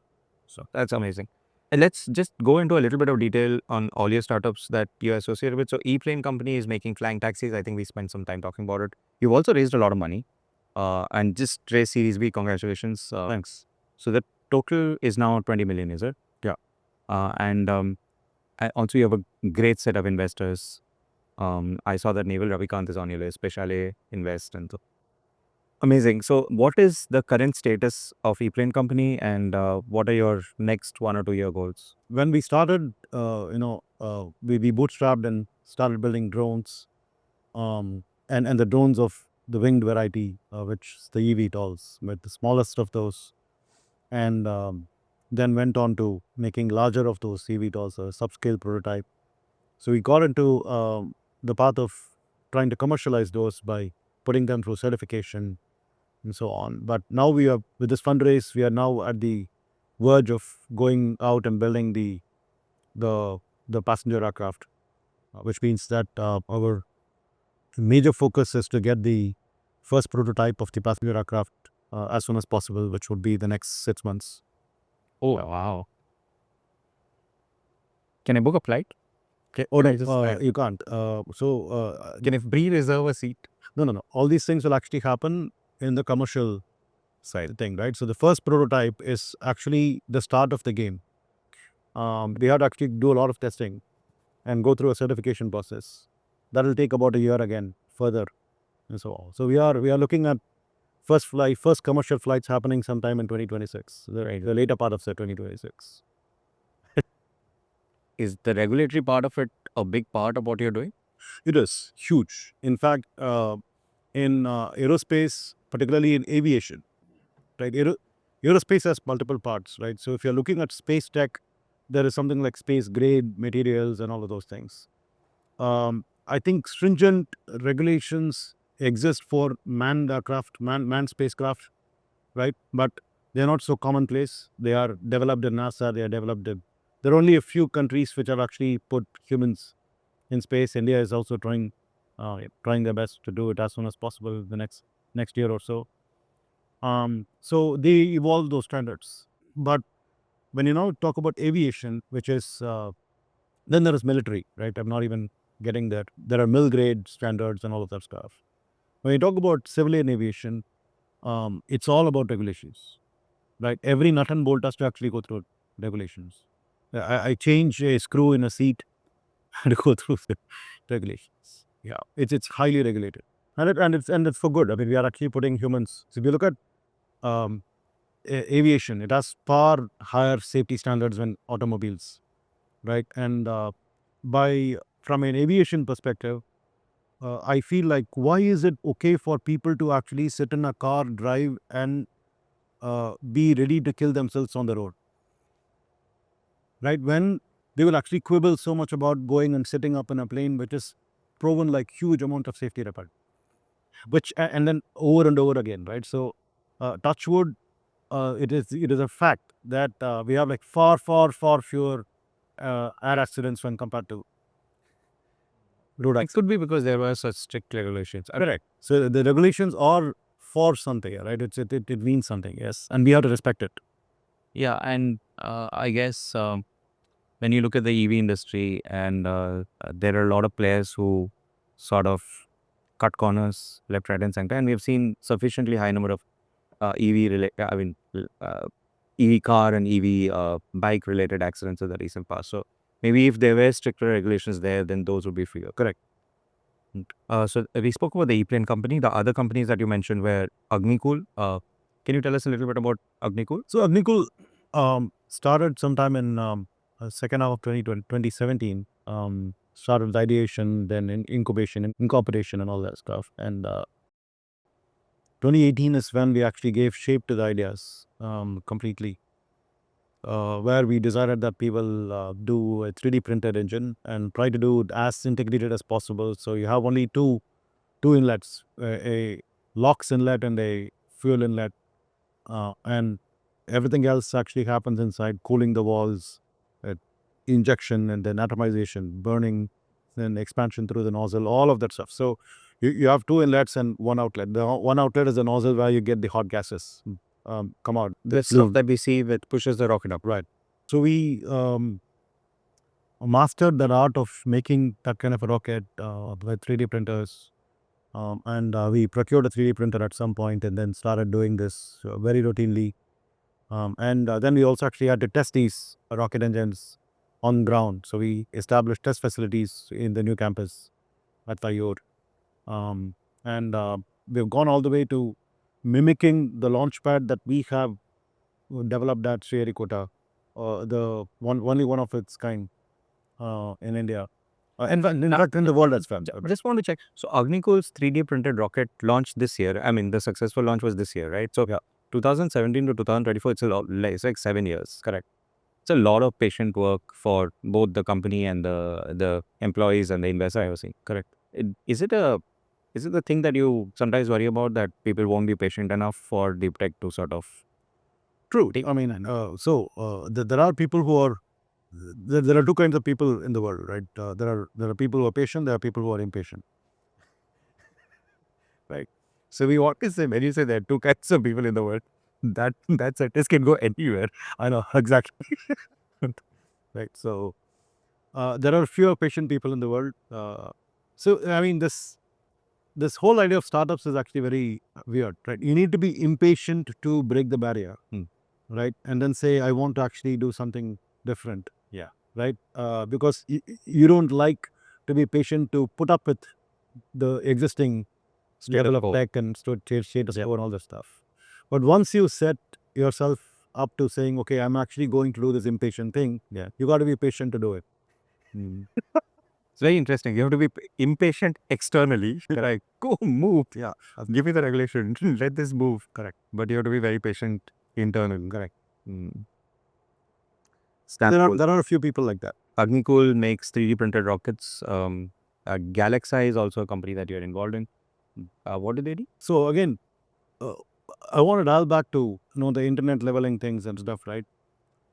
So that's amazing. And let's just go into a little bit of detail on all your startups that you're associated with. So ePlane company is making flying taxis. I think we spent some time talking about it. You've also raised a lot of money and just raised Series B. Congratulations. Thanks. So the total is now 20 million, is it? Yeah. And also you have a great set of investors. I saw that Naval Ravikant is on your list, Speciale Invest, and so amazing. So, what is the current status of ePlane company, and what are your next 1 or 2 year goals? When we started, we bootstrapped and started building drones, and the drones of the winged variety, which is the eVTOLs, but the smallest of those, and then went on to making larger of those eVTOLs, a subscale prototype. So we got into the path of trying to commercialize those by putting them through certification and so on. But now we are, with this fundraise, we are now at the verge of going out and building the passenger aircraft, which means that our major focus is to get the first prototype of the passenger aircraft as soon as possible, which would be the next 6 months. Oh, wow. Can I book a flight? Okay. Or No, I just you can't. can I pre-reserve a seat? No. All these things will actually happen in the commercial side thing, right? So the first prototype is actually the start of the game. We have to actually do a lot of testing and go through a certification process. That will take about a year again further and so on. So we are looking at first commercial flights happening sometime in 2026, the later part of the 2026. Is the regulatory part of it a big part of what you're doing? It is huge. In fact, in aerospace, particularly in aviation, right? Aerospace has multiple parts, right? So if you're looking at space tech, there is something like space grade materials and all of those things. I think stringent regulations exist for manned aircraft, manned spacecraft, right? But they're not so commonplace. They are developed in NASA. They are developed in. There are only a few countries which have actually put humans in space. India is also trying their best to do it as soon as possible the next year or so. So they evolve those standards. But when you now talk about aviation, which is then there is military, right? I'm not even getting that. There are mil grade standards and all of that stuff. when you talk about civilian aviation, it's all about regulations, right? Every nut and bolt has to actually go through regulations. I change a screw in a seat and go through the regulations. Yeah, it's highly regulated, and it's for good. I mean, we are actually putting humans. So if you look at um, aviation, it has far higher safety standards than automobiles, right? And from an aviation perspective, I feel like, why is it okay for people to actually sit in a car, drive, and be ready to kill themselves on the road, right? When they will actually quibble so much about going and sitting up in a plane, which is proven like huge amount of safety record, and then over and over again, right? So, touch wood, it is a fact that we have like far fewer air accidents when compared to road It accidents. could be because there were such strict regulations. Correct. So the regulations are for something, right? It means something, yes, and we have to respect it. Yeah, and I guess when you look at the EV industry, and there are a lot of players who sort of cut corners left, right, and center, and we've seen sufficiently high number of EV car and EV bike related accidents in the recent past. So maybe if there were stricter regulations there, then those would be freer. Correct. So we spoke about the ePlane company. The other companies that you mentioned were Agnikul. Can you tell us a little bit about Agnikul? So Agnikul started sometime in second half of 2017. Started with ideation, then in incubation, incorporation, and all that stuff. And 2018 is when we actually gave shape to the ideas completely. Where we decided that we will do a 3D printed engine and try to do it as integrated as possible. So you have only two inlets, a LOX inlet and a fuel inlet, and everything else actually happens inside, cooling the walls, uh, injection, and then atomization, burning, then expansion through the nozzle, all of that stuff. So you have two inlets and one outlet. The one outlet is the nozzle where you get the hot gases come out. The stuff that we see that pushes the rocket up. Right. So we mastered that art of making that kind of a rocket with 3D printers. And we procured a 3D printer at some point and then started doing this very routinely. And then we also actually had to test these rocket engines on ground. So we established test facilities in the new campus at Thaiyur. And we've gone all the way to mimicking the launch pad that we have developed at Sriharikota, only one of its kind in India. In fact, in the world as well. I just want to check. So Agnikul's 3D printed rocket launched this year. I mean, the successful launch was this year, right? So Yeah. 2017 to 2024, it's like 7 years. Correct. It's a lot of patient work for both the company and the employees and the investor, I was saying. Correct. Is it the thing that you sometimes worry about, that people won't be patient enough for deep tech to sort of... True. I mean, there are people who are there are two kinds of people in the world, right? There are people who are patient. There are people who are impatient. Right. So we want to say, when you say there are two kinds of people in the world, that sentence can go anywhere. I know exactly. Right. So there are fewer patient people in the world. So I mean, this whole idea of startups is actually very weird, right? You need to be impatient to break the barrier, right? And then say, I want to actually do something different. Yeah. Right. Because you don't like to be patient to put up with the existing level of tech and status quo and all that stuff. But once you set yourself up to saying, okay, I'm actually going to do this impatient thing, you got to be patient to do it. It's very interesting. You have to be impatient externally. Like, go move. Yeah. Give me the regulation. Let this move. Correct. But you have to be very patient internally. Correct. There are a few people like that. Agnikul makes 3D printed rockets. GalaxEye is also a company that you're involved in. What do they do? So again, I want to dial back to the internet leveling things and stuff, right?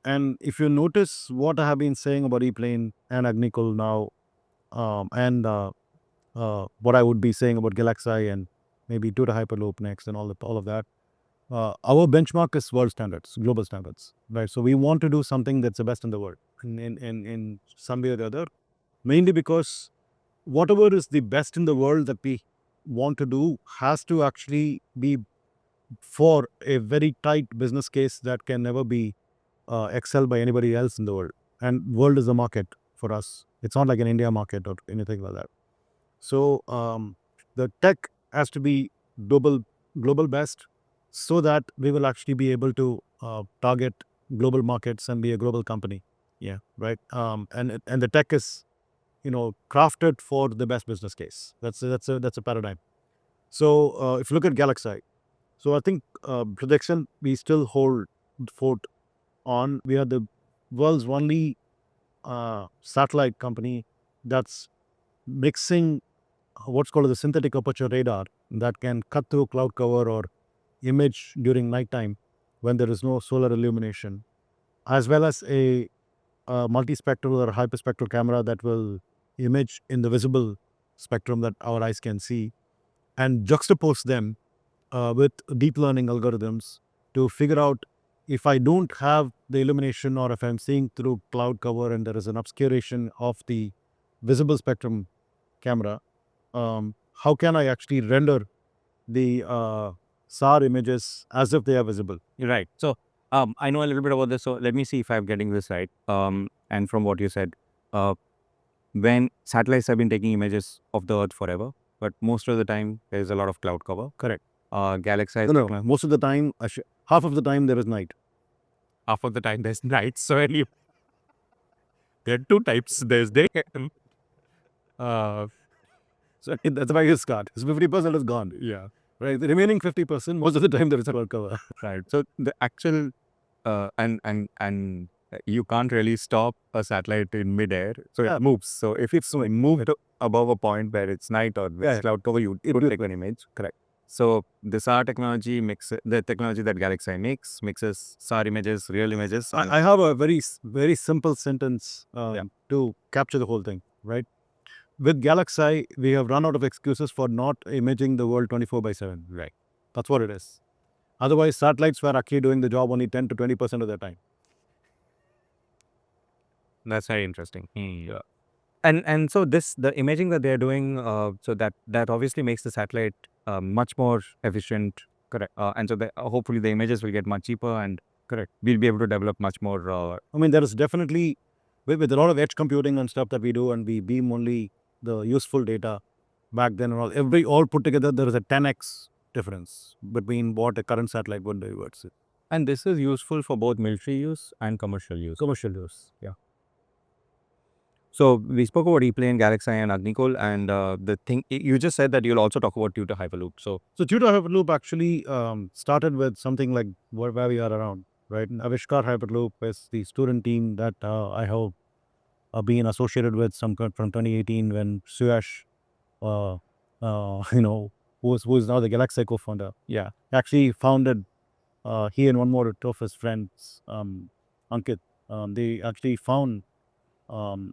And if you notice what I have been saying about ePlane and Agnikul now, and what I would be saying about GalaxEye and maybe TuTr Hyperloop next and all of that, our benchmark is world standards, global standards, right? So we want to do something that's the best in the world in some way or the other, mainly because whatever is the best in the world that we want to do has to actually be for a very tight business case that can never be excelled by anybody else in the world. And world is the market for us. It's not like an India market or anything like that. So the tech has to be global best, so that we will actually be able to target global markets and be a global company. Yeah. Right. And the tech is, crafted for the best business case. That's a paradigm. So if you look at GalaxEye, so I think to the extent we still hold fort on, we are the world's only satellite company that's mixing what's called the synthetic aperture radar that can cut through cloud cover or image during nighttime when there is no solar illumination, as well as a multispectral or hyperspectral camera that will image in the visible spectrum that our eyes can see, and juxtapose them with deep learning algorithms to figure out, if I don't have the illumination or if I'm seeing through cloud cover and there is an obscuration of the visible spectrum camera, how can I actually render the SAR images as if they are visible? Right. So I know a little bit about this. So let me see if I'm getting this right. And from what you said, when satellites have been taking images of the Earth forever, but most of the time there is a lot of cloud cover. Correct. GalaxEye. No. Most of the time, half of the time there is night. Half of the time there's night. So there are two types. There's day. So that's why it's cut. 50% is gone. Yeah. Right. The remaining 50%, most of the time there is a cloud cover. Right. So the actual and you can't really stop a satellite in midair, so Yeah. it moves. So if it's moved above a point where it's night or Yeah. cloud cover, it would take an image. Correct. So the SAR technology the technology that GalaxEye mixes SAR images, real images. I have a very simple sentence to capture the whole thing. Right. With GalaxEye, we have run out of excuses for not imaging the world 24/7. Right. That's what it is. Otherwise, satellites were actually doing the job only 10 to 20% of their time. That's very interesting. Yeah. And so the imaging that they're doing, so that obviously makes the satellite much more efficient. Correct. And so hopefully the images will get much cheaper, and Correct. we'll be able to develop much more. I mean, there is definitely, with a lot of edge computing and stuff that we do, and we beam only the useful data back then and all put together, there is a 10x difference between what a current satellite would do versus And this is useful for both military use and commercial use. commercial use. Yeah. So we spoke about ePlane, GalaxEye, and Agnikul, and the thing you just said that you'll also talk about TuTr Hyperloop. So TuTr Hyperloop actually started with something like where we are around, right? And Avishkar Hyperloop is the student team that I have been associated with from 2018 when Suyash, who is now the GalaxEye co-founder, actually founded, he and one more of his friends, Ankit, they actually found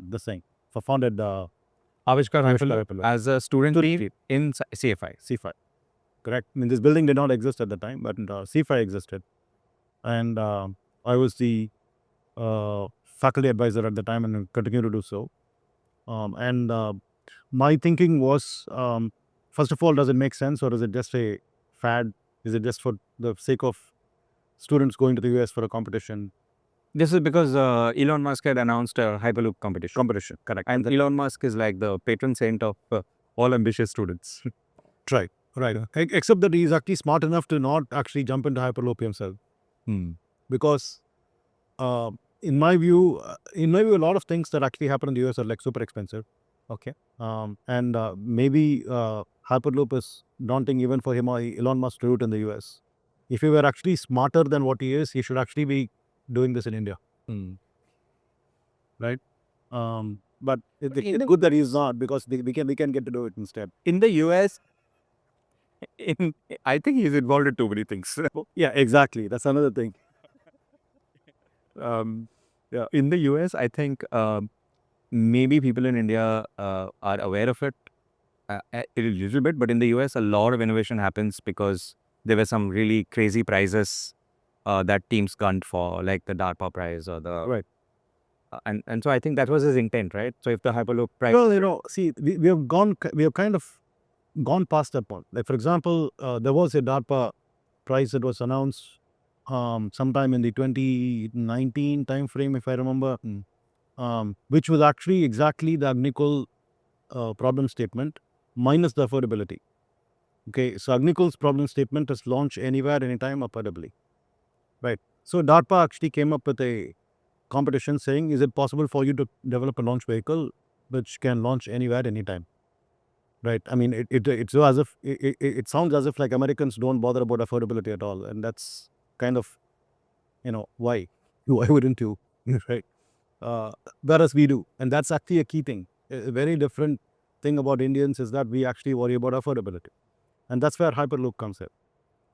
this thing, founded Avishkar Avishkar Hyperloop Hyperloop. as a student team in CFI. C5. Correct. I mean, this building did not exist at the time, but C5 existed. And I was the faculty advisor at the time and continue to do so. And my thinking was, first of all, does it make sense, or is it just a fad? Is it just for the sake of students going to the US for a competition? This is because Elon Musk had announced a Hyperloop competition. Correct. And Elon Musk is like the patron saint of all ambitious students. Right. Except that he's actually smart enough to not actually jump into Hyperloop himself. Because in my view, a lot of things that actually happen in the US are like super expensive. Okay. And maybe Hyperloop is daunting even for him or Elon Musk to do it in the US. If he were actually smarter than what he is, he should actually be doing this in India. Right? But it's good that he's not, because we can get to do it instead. In the US, I think he's involved in too many things. Yeah, exactly. That's another thing. In the US, I think maybe people in India are aware of it a little bit, but in the US, a lot of innovation happens because there were some really crazy prizes that teams gunned for, like the DARPA prize or the Right. And so I think that was his intent, right? So if the Hyperloop prize, Well, see, we have kind of gone past that point. Like, for example, there was a DARPA prize that was announced sometime in the 2019 timeframe, if I remember, which was actually exactly the Agnikul problem statement minus the affordability. Okay, so Agnikul's problem statement is launch anywhere, anytime, affordably. Right. So DARPA actually came up with a competition saying, is it possible for you to develop a launch vehicle which can launch anywhere, anytime? Right. I mean, it's so as if it sounds as if like Americans don't bother about affordability at all, and that's kind of, why wouldn't you? Right. Whereas we do, and that's actually a key thing. A very different thing about Indians is that we actually worry about affordability, and that's where Hyperloop comes in.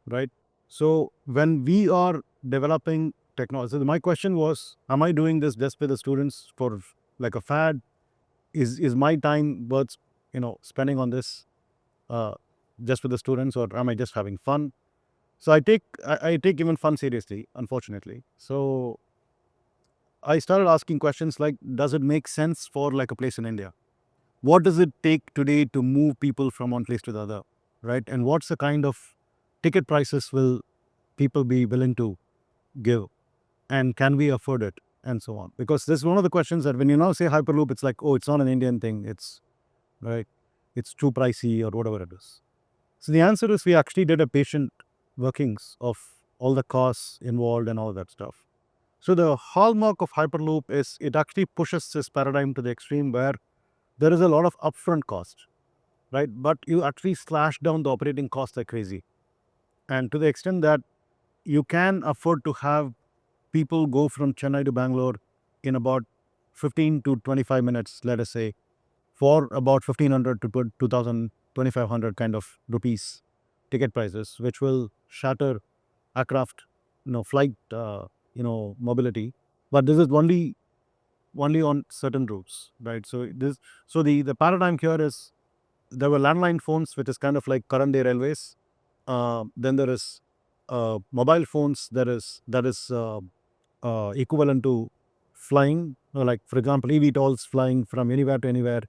Right. So when we are developing technology, so my question was, am I doing this just with the students for like a fad? Is my time worth spending on this just with the students, or am I just having fun? So I take even fun seriously, unfortunately. So I started asking questions like, does it make sense for like a place in India? What does it take today to move people from one place to the other, right? And what's the kind of ticket prices will people be willing to give, and can we afford it, and so on? Because this is one of the questions that when you now say Hyperloop, it's like, oh, it's not an Indian thing. It's right. It's too pricey or whatever it is. So the answer is we actually did a patient workings of all the costs involved and all that stuff. So the hallmark of Hyperloop is it actually pushes this paradigm to the extreme where there is a lot of upfront cost, right? But you actually slash down the operating costs like crazy. And to the extent that you can afford to have people go from Chennai to Bangalore in about 15 to 25 minutes, let us say, for about 1,500 to 2,000, 2,500 kind of rupees ticket prices, which will shatter aircraft, flight, mobility. But this is only on certain routes, right? So the paradigm here is there were landline phones, which is kind of like current day railways. Then there is mobile phones that is equivalent to flying, like for example, eVTOLs flying from anywhere to anywhere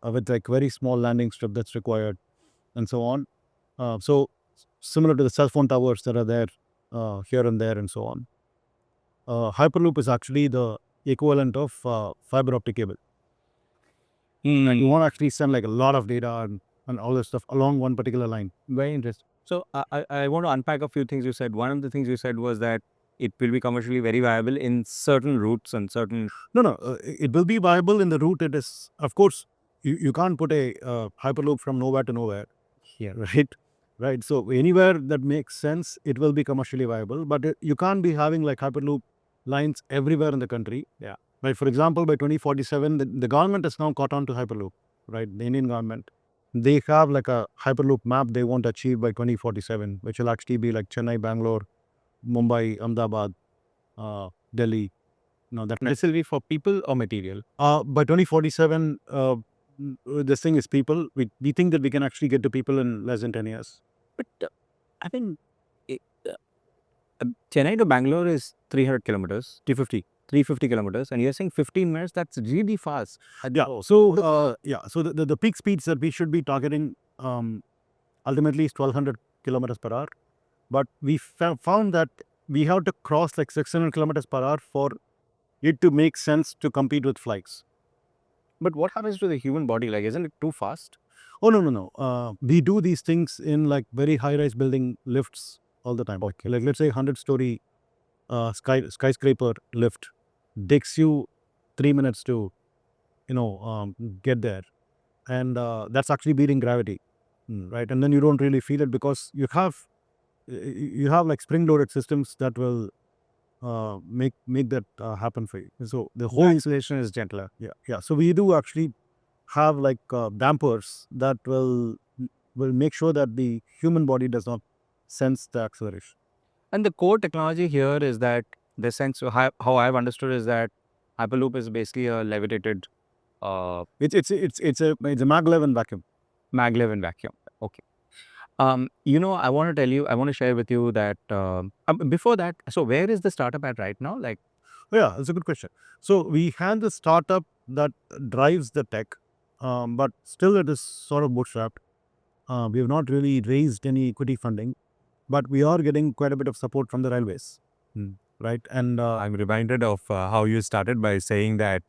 with like very small landing strip that's required, and so on. So similar to the cell phone towers that are there here and there, and so on. Hyperloop is actually the equivalent of fiber optic cable. And you want to actually send like a lot of data and all this stuff along one particular line. Very interesting. So I want to unpack a few things you said. One of the things you said was that it will be commercially very viable in certain routes and certain. No, it will be viable in the route it is. Of course, you can't put a Hyperloop from nowhere to nowhere. Yeah. Right. Right. So anywhere that makes sense, it will be commercially viable. But you can't be having like Hyperloop lines everywhere in the country. Yeah. Right. For example, by 2047, the government has now caught on to Hyperloop. Right. The Indian government, they have like a Hyperloop map they want to achieve by 2047, which will actually be like Chennai, Bangalore, Mumbai, Ahmedabad, Delhi. No, that This will be for people or material. by 2047, this thing is people. We think that we can actually get to people in less than 10 years. But I mean, it, Chennai to Bangalore is 300 kilometers, 350 kilometers, and you're saying 15 minutes. That's really fast. Yeah. So so the peak speeds that we should be targeting ultimately is 1,200 kilometers per hour. But we found that we have to cross like 600 kilometers per hour for it to make sense to compete with flights. But what happens to the human body? Like, isn't it too fast? Oh, no. We do these things in like very high-rise building lifts all the time. Okay. Like let's say 100-story skyscraper lift takes you 3 minutes to get there, and that's actually beating gravity, right? And then you don't really feel it because you have like spring-loaded systems that will make that happen for you. So the whole Acceleration is gentler. yeah. So we do actually have like dampers that will make sure that the human body does not sense the acceleration. And the core technology here is that the sense of how I've understood is that Hyperloop is basically a levitated It's a maglev and vacuum. maglev in vacuum. Okay. I want to share with you that before that, so where is the startup at right now? Like, Oh, yeah, that's a good question. So we had the startup that drives the tech, but still it is sort of bootstrapped. We have not really raised any equity funding, but we are getting quite a bit of support from the railways, right? And I'm reminded of how you started by saying that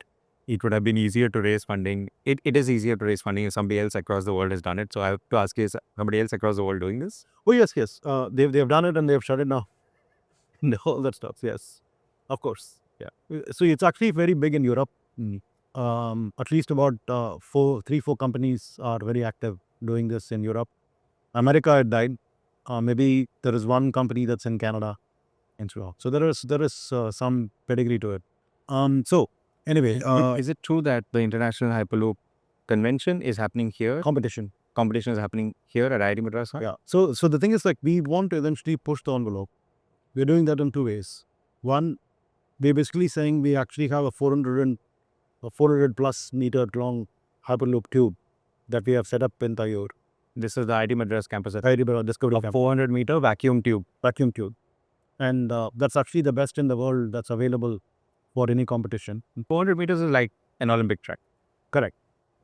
it would have been easier to raise funding. It is easier to raise funding if somebody else across the world has done it. So I have to ask you, is somebody else across the world doing this? oh yes, yes, they've done it and they've shut it now. All that stuff. Yes, of course. Yeah. So it's actually very big in Europe. At least about 4 companies are very active doing this in Europe. America had died. Maybe there is one company that's in Canada and so on. So there is some pedigree to it. So anyway, Is it true that the International Hyperloop convention is happening here? competition. Competition is happening here at IIT Madras? Huh? Yeah. So the thing is, like, we want to eventually push the envelope. We're doing that in 2 ways. One, we're basically saying we actually have a 400 plus meter long Hyperloop tube that we have set up in Thaiyur. This is the IIT Madras campus at IIT Madras Discovery a Camp. 400-meter vacuum tube. Vacuum tube. And that's actually the best in the world that's available for any competition. 400 meters is like an Olympic track. Correct.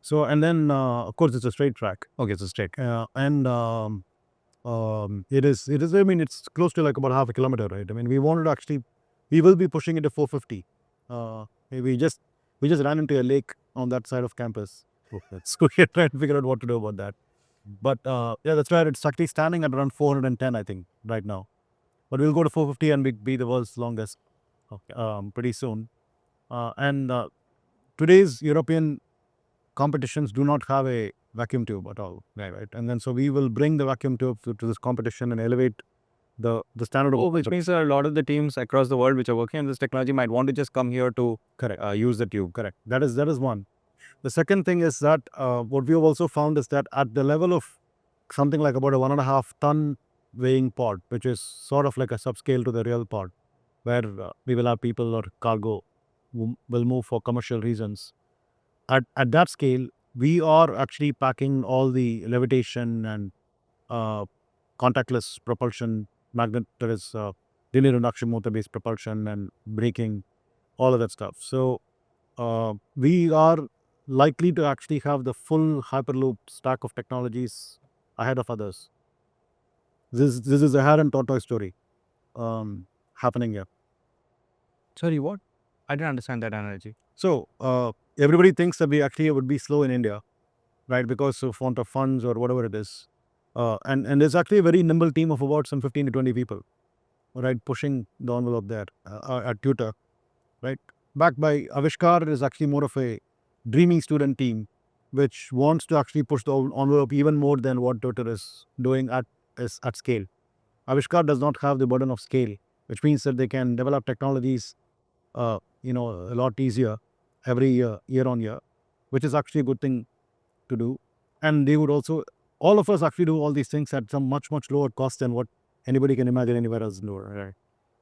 So, and then, of course, it's a straight track. Okay, so straight. And it is, I mean, it's close to like about half a kilometer, right? I mean, we wanted to actually, we will be pushing it to 450. We just ran into a lake on that side of campus. So we're trying to figure out what to do about that. But yeah, that's right. It's actually standing at around 410, I think, right now. But we'll go to 450 and be the world's longest pretty soon. And today's European competitions do not have a vacuum tube at all, right? And then so we will bring the vacuum tube to this competition and elevate the standard of Which means a lot of the teams across the world which are working on this technology might want to just come here to use the tube. Correct. That is one. The second thing is that what we have also found is that at the level of something like about a 1.5 ton weighing pod, which is sort of like a subscale to the real pod, where we will have people or cargo will move for commercial reasons. At that scale, we are actually packing all the levitation and contactless propulsion, magnet, there is linear induction motor based propulsion and braking, all of that stuff. So we are likely to actually have the full Hyperloop stack of technologies ahead of others. This is a hare and tortoise story happening here. Sorry, what? I didn't understand that analogy. So everybody thinks that we actually would be slow in India, right? Because of want of funds or whatever it is. And there's actually a very nimble team of about some 15 to 20 people, right? Pushing the envelope there at TuTr, right? Backed by Avishkar is actually more of a dreaming student team, which wants to actually push the envelope even more than what TuTr is doing at scale. Avishkar does not have the burden of scale, which means that they can develop technologies, a lot easier every year on year, which is actually a good thing to do. And they would also, all of us actually do all these things at some much lower cost than what anybody can imagine anywhere else. Right.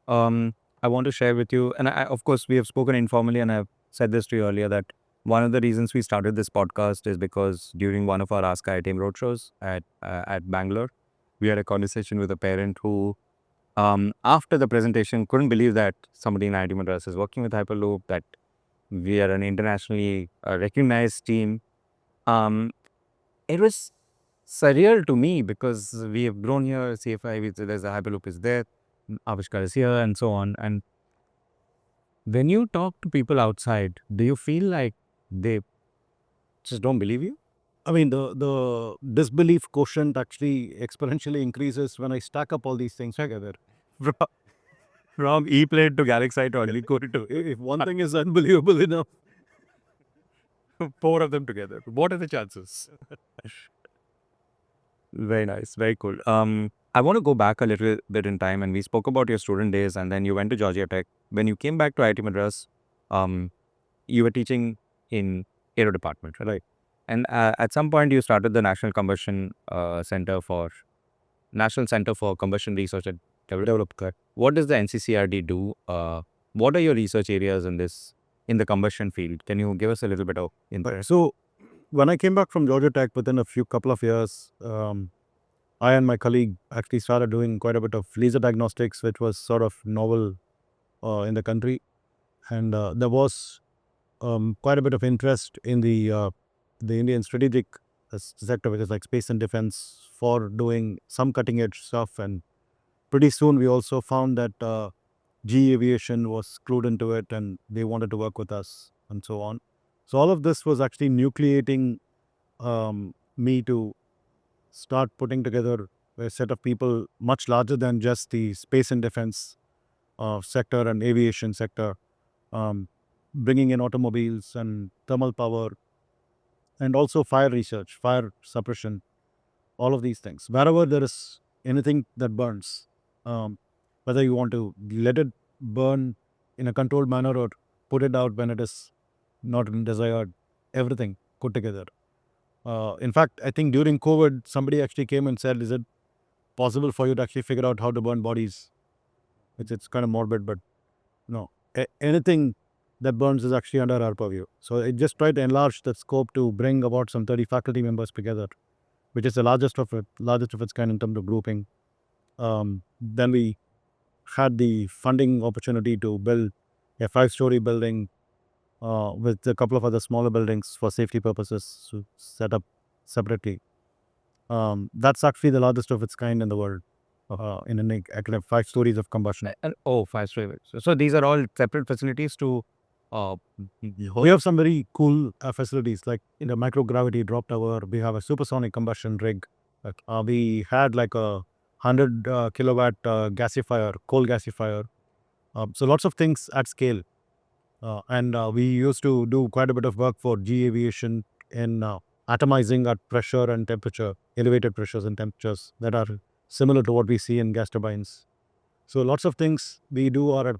I want to share with you, and of course, we have spoken informally, and I've said this to you earlier, that one of the reasons we started this podcast is because during one of our Ask IIT roadshows at Bangalore, we had a conversation with a parent who, after the presentation, couldn't believe that somebody in IIT Madras is working with Hyperloop, that we are an internationally recognized team. It was surreal to me because we have grown here, CFI, there's a Hyperloop is there, Avishkar is here, and so on. And when you talk to people outside, do you feel like they just don't believe you? I mean, the disbelief quotient actually exponentially increases when I stack up all these things together. From ePlane to GalaxEye to Agnikul to If one thing is unbelievable enough, 4 of them together. What are the chances? Very nice. Very cool. I want to go back a little bit in time, and we spoke about your student days, and then you went to Georgia Tech. When you came back to IIT Madras, you were teaching in Aero department, right? And at some point, you started the National Center for Combustion Research and Development. What does the NCCRD do? What are your research areas in the combustion field? Can you give us a little bit of input? So when I came back from Georgia Tech within a couple of years, I and my colleague actually started doing quite a bit of laser diagnostics, which was sort of novel in the country. And there was quite a bit of interest in the Indian strategic sector, which is like space and defense, for doing some cutting edge stuff. And pretty soon we also found that GE Aviation was clued into it and they wanted to work with us and so on. So all of this was actually nucleating me to start putting together a set of people much larger than just the space and defense sector and aviation sector, bringing in automobiles and thermal power and also fire research, fire suppression, all of these things. Wherever there is anything that burns, whether you want to let it burn in a controlled manner or put it out when it is not desired, everything put together. In fact, I think during COVID, somebody actually came and said, is it possible for you to actually figure out how to burn bodies? It's kind of morbid, but no. Anything that burns is actually under our purview. So it just tried to enlarge the scope to bring about some 30 faculty members together, which is the largest of its kind in terms of grouping. Then we had the funding opportunity to build a 5-story building with a couple of other smaller buildings for safety purposes to set up separately. That's actually the largest of its kind in the world. In an academic 5 stories of combustion. And 5 story. So these are all separate facilities to. We have some very cool facilities like in the microgravity drop tower. We have a supersonic combustion rig. We had like a 100 kilowatt gasifier, coal gasifier. So lots of things at scale. And we used to do quite a bit of work for GE Aviation in atomizing at pressure and temperature, elevated pressures and temperatures that are similar to what we see in gas turbines. So lots of things we do are at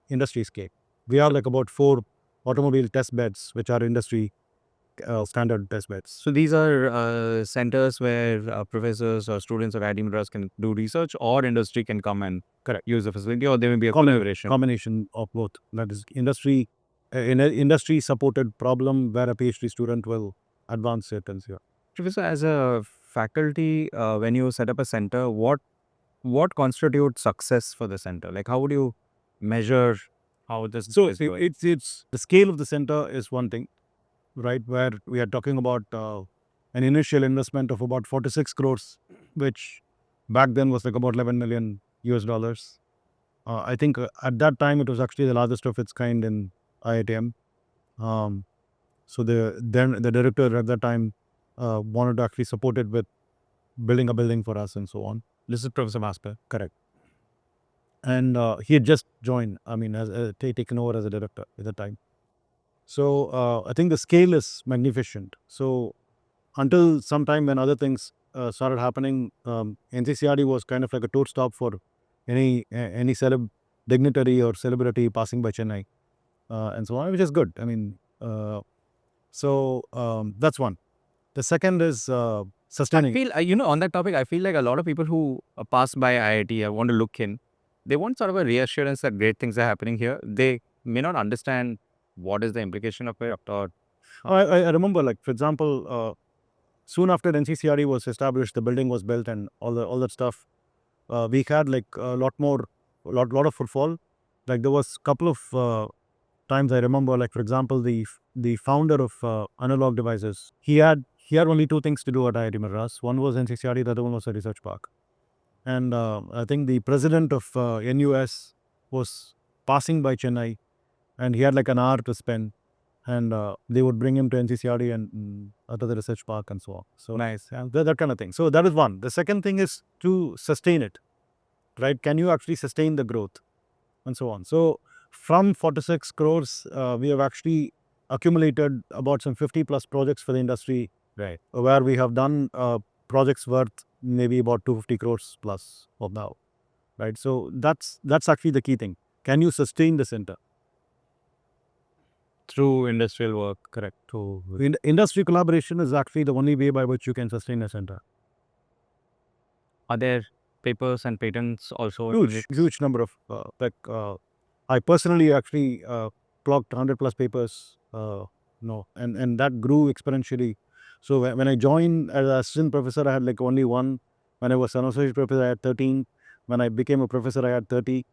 industry scale. We have like about 4 automobile test beds, which are industry standard test beds. So these are centers where professors or students of IIT Madras can do research, or industry can come and use the facility, or there may be a combination of both. That is industry, in an industry supported problem where a PhD student will advance it and so on. Professor, as a faculty, when you set up a center, what constitutes success for the center? Like, how would you measure how this is going? It's the scale of the center is one thing, right? Where we are talking about an initial investment of about 46 crores, which back then was like about 11 million US dollars. I think at that time it was actually the largest of its kind in IITM. So the director at that time wanted to actually support it with building a building for us and so on. This is Professor Masper. Correct. And he had just joined, as taken over as a director at the time. So I think the scale is magnificent. So until some time when other things started happening, NCCRD was kind of like a tour stop for any dignitary or celebrity passing by Chennai and so on, which is good. That's one. The second is sustaining. I feel, on that topic, I feel like a lot of people who pass by IIT want to look in, they want sort of a reassurance that great things are happening here. They may not understand what is the implication of it. Or I remember, like, for example, soon after NCCRD was established, the building was built and all that stuff. We had like a lot of footfall. Like there was a couple of times I remember, like for example, the founder of Analog Devices, he had only 2 things to do at IIT Madras. One was NCCRD, the other one was a research park. And I think the president of NUS was passing by Chennai, and he had like an hour to spend. And they would bring him to NCCRD and to the research park and so on. So nice, that kind of thing. So that is one. The second thing is to sustain it, right? Can you actually sustain the growth and so on? So from 46 crores, we have actually accumulated about some 50 plus projects for the industry, right? Where we have done projects worth maybe about 250 crores plus of now, right? So that's actually the key thing. Can you sustain the center? Through industrial work, correct. Industry collaboration is actually the only way by which you can sustain a center. Are there papers and patents also? Huge number of I personally actually clocked 100 plus papers, and that grew exponentially. So when I joined as an assistant professor, I had like only 1. When I was an associate professor, I had 13. When I became a professor, I had 30.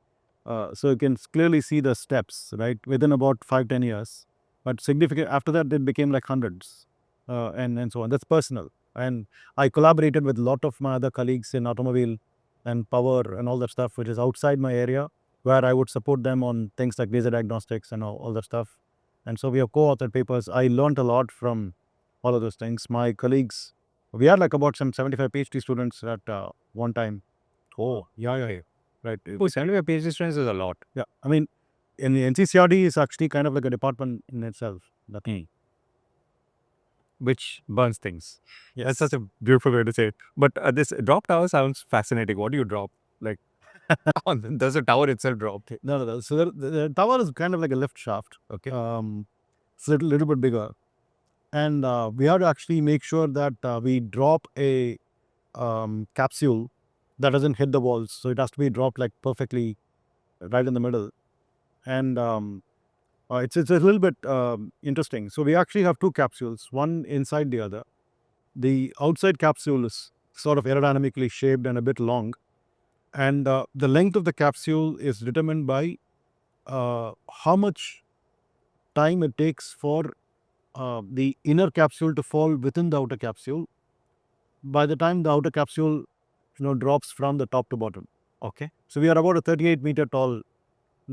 So you can clearly see the steps, right, within about 5-10 years. But significant after that, it became like hundreds, and so on. That's personal. And I collaborated with a lot of my other colleagues in automobile and power and all that stuff, which is outside my area, where I would support them on things like laser diagnostics and all that stuff. And so we have co-authored papers. I learned a lot from all of those things. My colleagues, we had like about some 75 PhD students at one time. Oh, Yeah. Right. 75 PhD students is a lot. Yeah. I mean, in the NCCRD is actually kind of like a department in itself. Which burns things. Yes. That's such a beautiful way to say it. But this drop tower sounds fascinating. What do you drop? Like, does the tower itself drop? No. So the tower is kind of like a lift shaft. Okay. It's a little bit bigger. And we have to actually make sure that we drop a capsule that doesn't hit the walls. So it has to be dropped like perfectly right in the middle. And it's a little bit interesting. So we actually have two capsules, one inside the other. The outside capsule is sort of aerodynamically shaped and a bit long. And the length of the capsule is determined by how much time it takes for the inner capsule to fall within the outer capsule by the time the outer capsule drops from the top to bottom. Okay. So we are about a 38-meter tall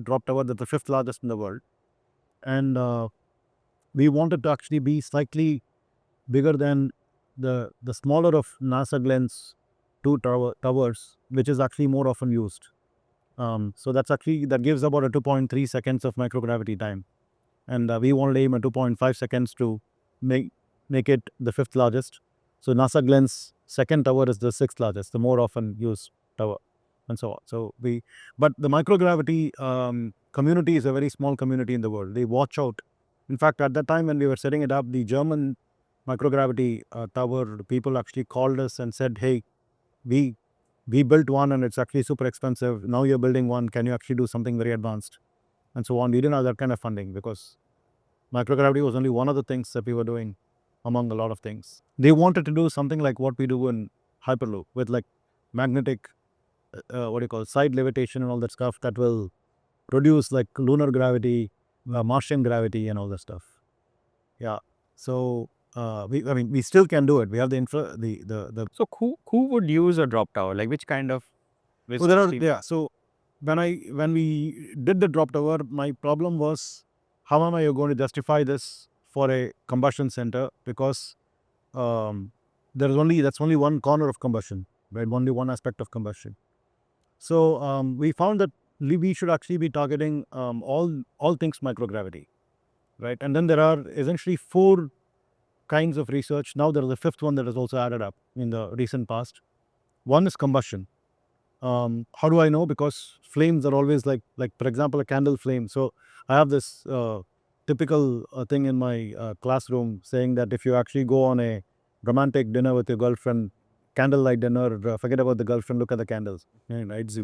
drop tower, that's the fifth largest in the world. And we wanted to actually be slightly bigger than the smaller of NASA Glenn's two towers, which is actually more often used. So that gives about a 2.3 seconds of microgravity time. And we wanted to aim at 2.5 seconds to make it the fifth largest. So NASA Glenn's second tower is the sixth largest, the more often used tower, and so on. But the microgravity community is a very small community in the world. They watch out. In fact, at that time when we were setting it up, the German microgravity tower people actually called us and said, "Hey, we built one and it's actually super expensive. Now you're building one. Can you actually do something very advanced?" And so on. We didn't have that kind of funding because microgravity was only one of the things that we were doing among a lot of things. They wanted to do something like what we do in Hyperloop with like magnetic, side levitation and all that stuff that will produce like lunar gravity, Martian gravity and all that stuff. Yeah. So we still can do it. We have the So who would use a drop tower? Like which kind of? So when we did the drop tower, my problem was how am I going to justify this for a combustion center, because that's only one corner of combustion, right? Only one aspect of combustion. So we found that we should actually be targeting all things microgravity, right? And then there are essentially four kinds of research. Now there is a fifth one that is also added up in the recent past. One is combustion. How do I know? Because flames are always like for example a candle flame. So I have this typical thing in my classroom saying that if you actually go on a romantic dinner with your girlfriend, candlelight dinner, forget about the girlfriend, look at the candles, right?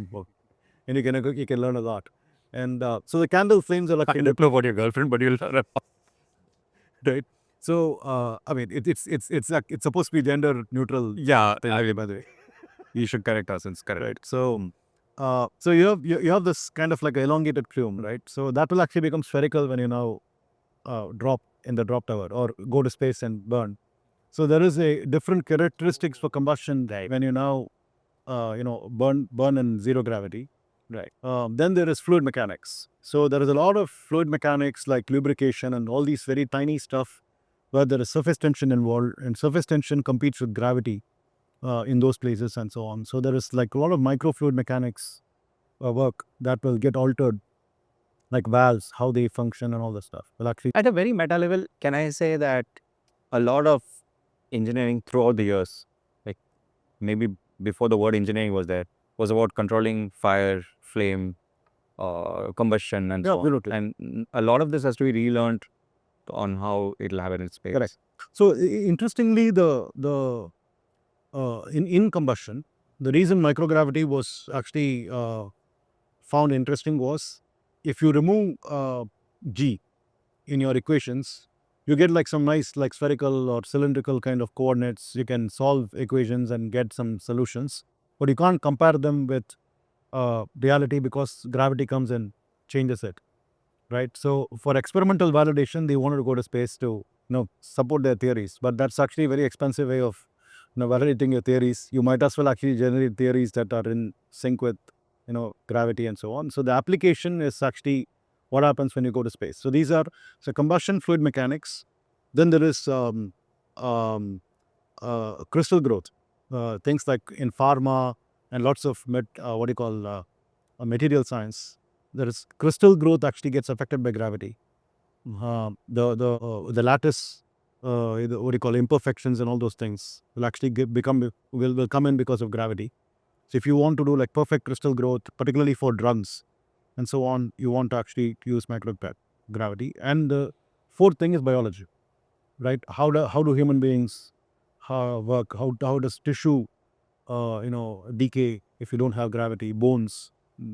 And you can learn a lot. And so the candle flames are like I don't know about your girlfriend, but you'll learn a lot. right. So I mean it's supposed to be gender neutral. Yeah, by the way. you should correct us. It's correct. Right. So, so you have this kind of like elongated plume, right? So that will actually become spherical when you now drop in the drop tower or go to space and burn. So there is a different characteristics for combustion when you now burn in zero gravity. Right. Then there is fluid mechanics. So there is a lot of fluid mechanics like lubrication and all these very tiny stuff where there is surface tension involved, and surface tension competes with gravity in those places and so on. So there is like a lot of microfluid mechanics work that will get altered, like valves, how they function and all this stuff. Well, actually, At a very meta level, can I say that a lot of engineering throughout the years, like maybe before the word engineering was there, was about controlling fire, flame, combustion, and so on. absolutely. And a lot of this has to be relearned on how it'll happen in space. Correct. So interestingly, in combustion, the reason microgravity was actually found interesting was if you remove g in your equations, you get like some nice like spherical or cylindrical kind of coordinates. You can solve equations and get some solutions, but you can't compare them with reality because gravity comes and changes it, right? So for experimental validation, they wanted to go to space to support their theories, but that's actually a very expensive way of validating your theories. You might as well actually generate theories that are in sync with, gravity and so on. So the application is actually what happens when you go to space. So these are combustion fluid mechanics. Then there is crystal growth, things like in pharma and lots of material science. There is crystal growth actually gets affected by gravity. The lattice, imperfections and all those things will actually will come in because of gravity. So if you want to do like perfect crystal growth, particularly for drugs and so on, you want to actually use microgravity. And the fourth thing is biology, right? How do human beings work? How does tissue decay if you don't have gravity? Bones,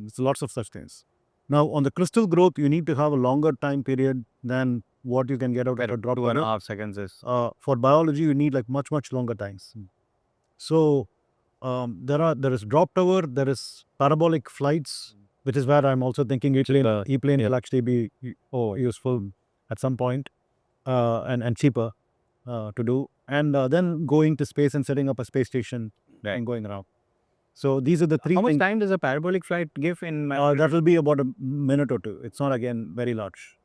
so lots of such things. Now, on the crystal growth, you need to have a longer time period than what you can get out of a drop. 2.5 seconds is. For biology, you need like much longer times. So there is drop tower, there is parabolic flights, which is where I'm also thinking ePlane will actually be useful at some point, and cheaper to do. And then going to space and setting up a space station and going around. So these are the three. How much things. time does a parabolic flight give in? That will be about a minute or two. It's not again very large.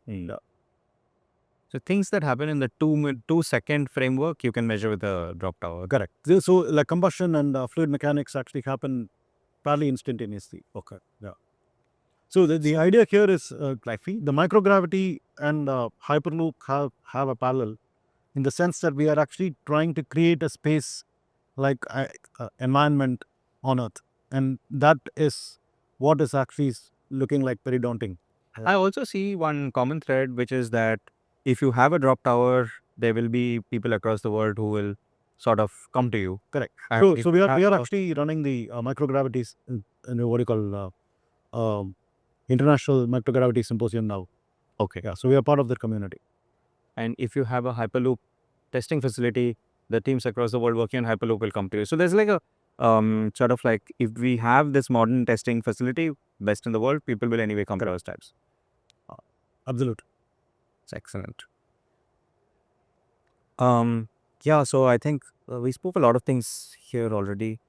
So things that happen in the 2-second framework, you can measure with a drop tower. Correct. So like combustion and fluid mechanics actually happen fairly instantaneously. Okay. Yeah. So the idea here is the microgravity and Hyperloop have a parallel in the sense that we are actually trying to create a space like environment on Earth, and that is what is actually looking like very daunting. I also see one common thread, which is that if you have a drop tower, there will be people across the world who will sort of come to you. Correct. And So we are actually running the microgravities, what do you call International Microgravity Symposium now. Okay. Yeah. So we are part of the community. And if you have a Hyperloop testing facility, the teams across the world working on Hyperloop will come to you. So there's like a sort of like, if we have this modern testing facility, best in the world, people will anyway come to our stabs. Absolutely. It's excellent. Yeah, so I think we spoke a lot of things here already.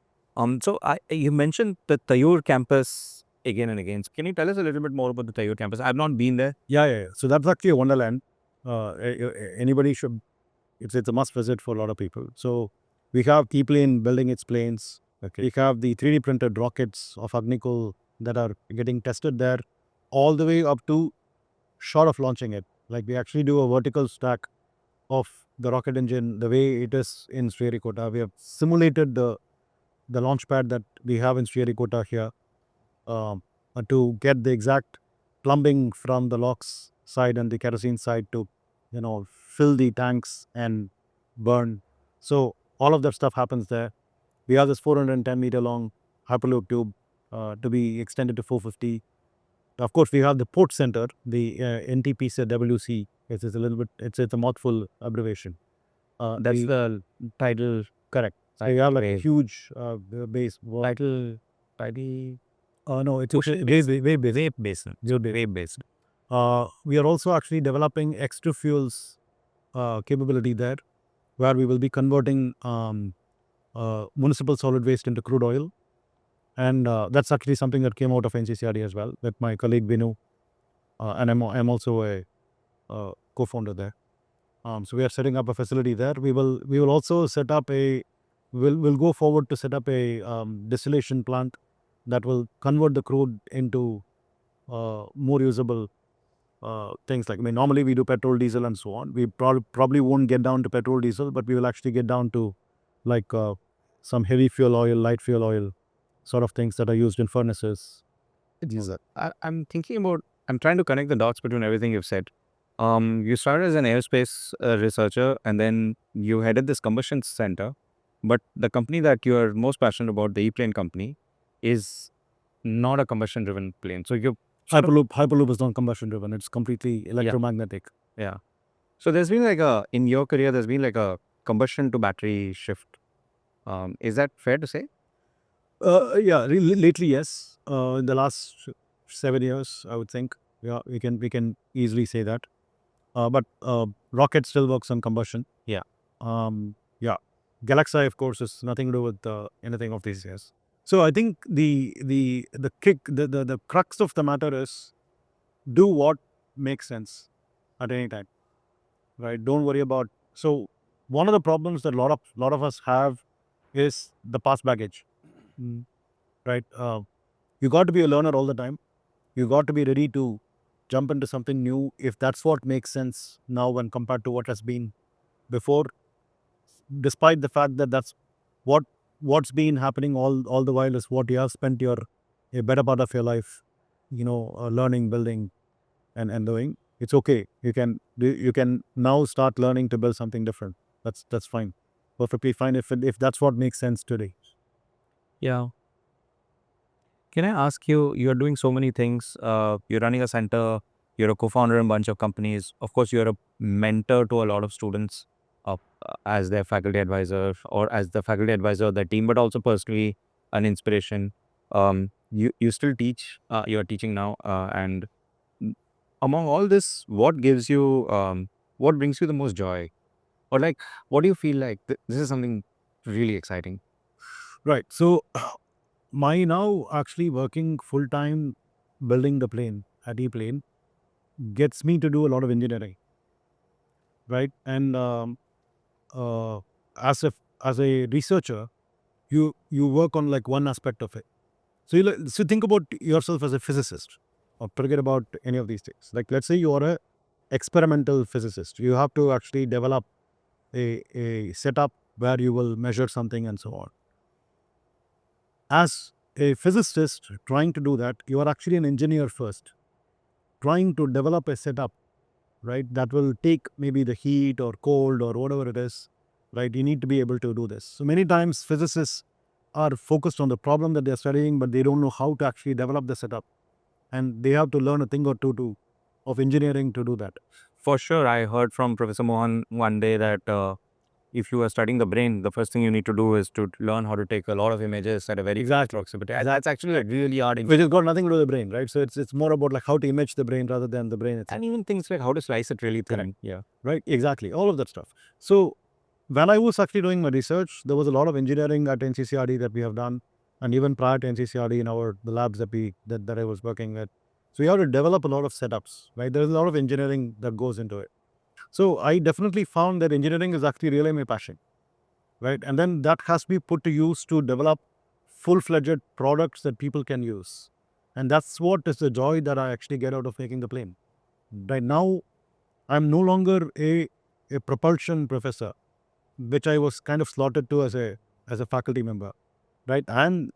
So you mentioned the Thaiyur campus again and again. So can you tell us a little bit more about the Thaiyur campus? I've not been there. Yeah. So that's actually a Wonderland. Anybody should. It's a must visit for a lot of people. So we have ePlane building its planes. Okay. We have the 3D printed rockets of Agnikul that are getting tested there, all the way up to short of launching it. Like we actually do a vertical stack of the rocket engine the way it is in Sriharikota. We have simulated the launch pad that we have in Sriharikota here to get the exact plumbing from the LOX side and the kerosene side to fill the tanks and burn. So all of that stuff happens there. We have this 410-meter long Hyperloop tube to be extended to 450. Of course, we have the port center, the NTPCWC. It's a little bit. It's a mouthful abbreviation. That's the tidal. Correct. So you have like a huge base. Tidal. No, it's wave based. Wave based. We are also actually developing extra fuels capability there, where we will be converting municipal solid waste into crude oil. And that's actually something that came out of NCCRD as well with my colleague Vinu. And I'm also a co-founder there. So we are setting up a facility there. We will also set up we'll go forward to set up a distillation plant that will convert the crude into more usable things. Like, normally we do petrol, diesel and so on. We probably won't get down to petrol, diesel, but we will actually get down to like some heavy fuel oil, light fuel oil sort of things that are used in furnaces. I'm trying to connect the dots between everything you've said. You started as an aerospace researcher, and then you headed this combustion center. But the company that you are most passionate about, the ePlane company, is not a combustion driven plane. So Hyperloop is not combustion driven. It's completely electromagnetic. Yeah. So there's been in your career, there's been a combustion to battery shift. Is that fair to say? Yeah, lately, yes. In the last 7 years, I would think. Yeah, we can easily say that. But rocket still works on combustion. Yeah. Yeah. GalaxEye, of course, is nothing to do with anything of these years. So I think the crux of the matter is do what makes sense at any time, right? Don't worry about. So one of the problems that lot of us have is the past baggage, right? You got to be a learner all the time. You got to be ready to jump into something new if that's what makes sense now when compared to what has been before, despite the fact that that's what what's been happening all the while is what you have spent your a better part of your life, learning, building, and doing. It's okay. You can now start learning to build something different. That's fine, perfectly fine if that's what makes sense today. Yeah. Can I ask you, you're doing so many things. You're running a center, you're a co-founder in a bunch of companies. Of course, you're a mentor to a lot of students as their faculty advisor or as the faculty advisor of their team, but also personally an inspiration. You still teach, you're teaching now. And among all this, what brings you the most joy? Or like, what do you feel like this is something really exciting? Right. So my now actually working full time building the plane at ePlane gets me to do a lot of engineering, right? And uh, as a researcher, you work on like one aspect of it. So think about yourself as a physicist, or forget about any of these things. Like let's say you are a experimental physicist. You have to actually develop a setup where you will measure something and so on. As a physicist trying to do that, you are actually an engineer first, trying to develop a setup, right, that will take maybe the heat or cold or whatever it is, right? You need to be able to do this. So many times physicists are focused on the problem that they're studying, but they don't know how to actually develop the setup. And they have to learn a thing or two of engineering to do that. For sure, I heard from Professor Mohan one day that if you are studying the brain, the first thing you need to do is to learn how to take a lot of images at a very Exactly. proximity. And that's actually like really hard. Which has got nothing to do with the brain, right? So it's more about like how to image the brain rather than the brain itself. And even things like how to slice it really thin. Correct. Yeah. Right? Exactly. All of that stuff. So when I was actually doing my research, there was a lot of engineering at NCCRD that we have done, and even prior to NCCRD in the labs that I was working with. So you have to develop a lot of setups, right? There's a lot of engineering that goes into it. So I definitely found that engineering is actually really my passion, right? And then that has to be put to use to develop full-fledged products that people can use. And that's what is the joy that I actually get out of making the plane. Right now, I'm no longer a propulsion professor, which I was kind of slotted to as a faculty member, right? And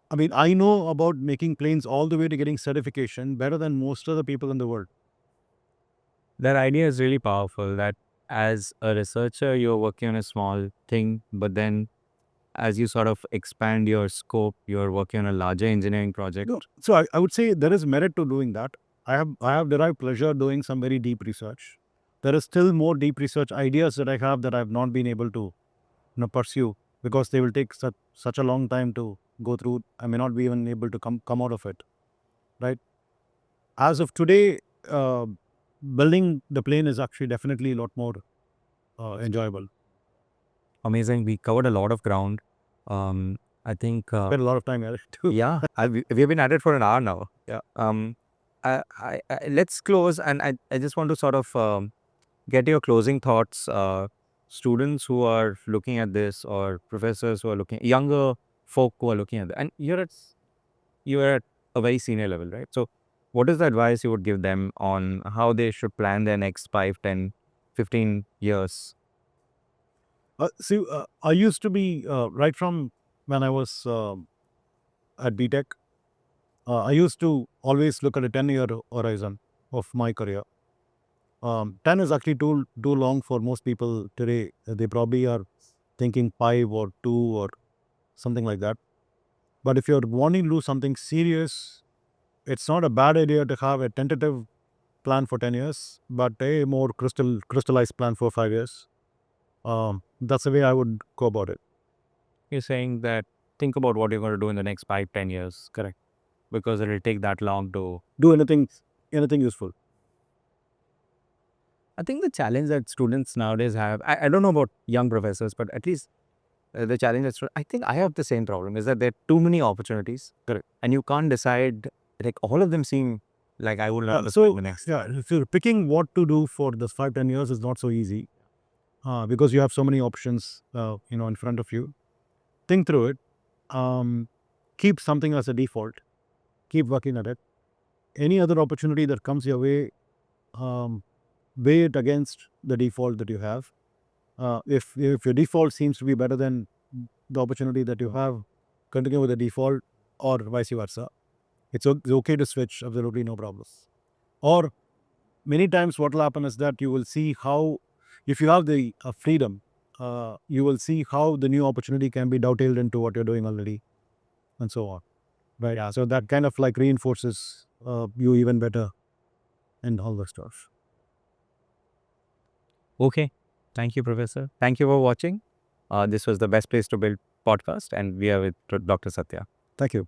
I mean, I know about making planes all the way to getting certification better than most of the people in the world. That idea is really powerful that as a researcher, you're working on a small thing, but then as you sort of expand your scope, you're working on a larger engineering project. So I would say there is merit to doing that. I have derived pleasure doing some very deep research. There is still more deep research ideas that I have that I've not been able to pursue because they will take such a long time to go through. I may not be even able to come out of it, right? As of today, building the plane is actually definitely a lot more enjoyable. Amazing. We covered a lot of ground. I think, Spent a lot of time at it too. yeah, we've been at it for an hour now. Yeah. Let's close. And I just want to sort of get your closing thoughts. Students who are looking at this or professors who are looking, younger folk who are looking at it. And you're at a very senior level, right? So what is the advice you would give them on how they should plan their next 5, 10, 15 years? I used to be right from when I was at BTech. I used to always look at a 10-year horizon of my career. 10 is actually too long for most people today. They probably are thinking 5 or 2 or something like that. But if you're wanting to do something serious, it's not a bad idea to have a tentative plan for 10 years, but a more crystallized plan for 5 years. That's the way I would go about it. You're saying that think about what you're going to do in the next 5, 10 years. Correct. Because it'll take that long to. Do anything useful. I think the challenge that students nowadays have, I don't know about young professors, but at least the challenge is, I think I have the same problem, is that there are too many opportunities. Correct. And you can't decide, like all of them seem like I will not the next. If you're picking what to do for this 5-10 years is not so easy because you have so many options, in front of you. Think through it. Keep something as a default. Keep working at it. Any other opportunity that comes your way, weigh it against the default that you have. If your default seems to be better than the opportunity that you have, continue with the default, or vice versa. It's okay to switch, absolutely no problems. Or many times what will happen is that you will see how, if you have the freedom, you will see how the new opportunity can be dovetailed into what you're doing already, and so on. Right. Yeah. So that kind of like reinforces you even better and all the stuff. Okay. Thank you, Professor. Thank you for watching. This was the Best Place to Build podcast, and we are with Dr. Satya. Thank you.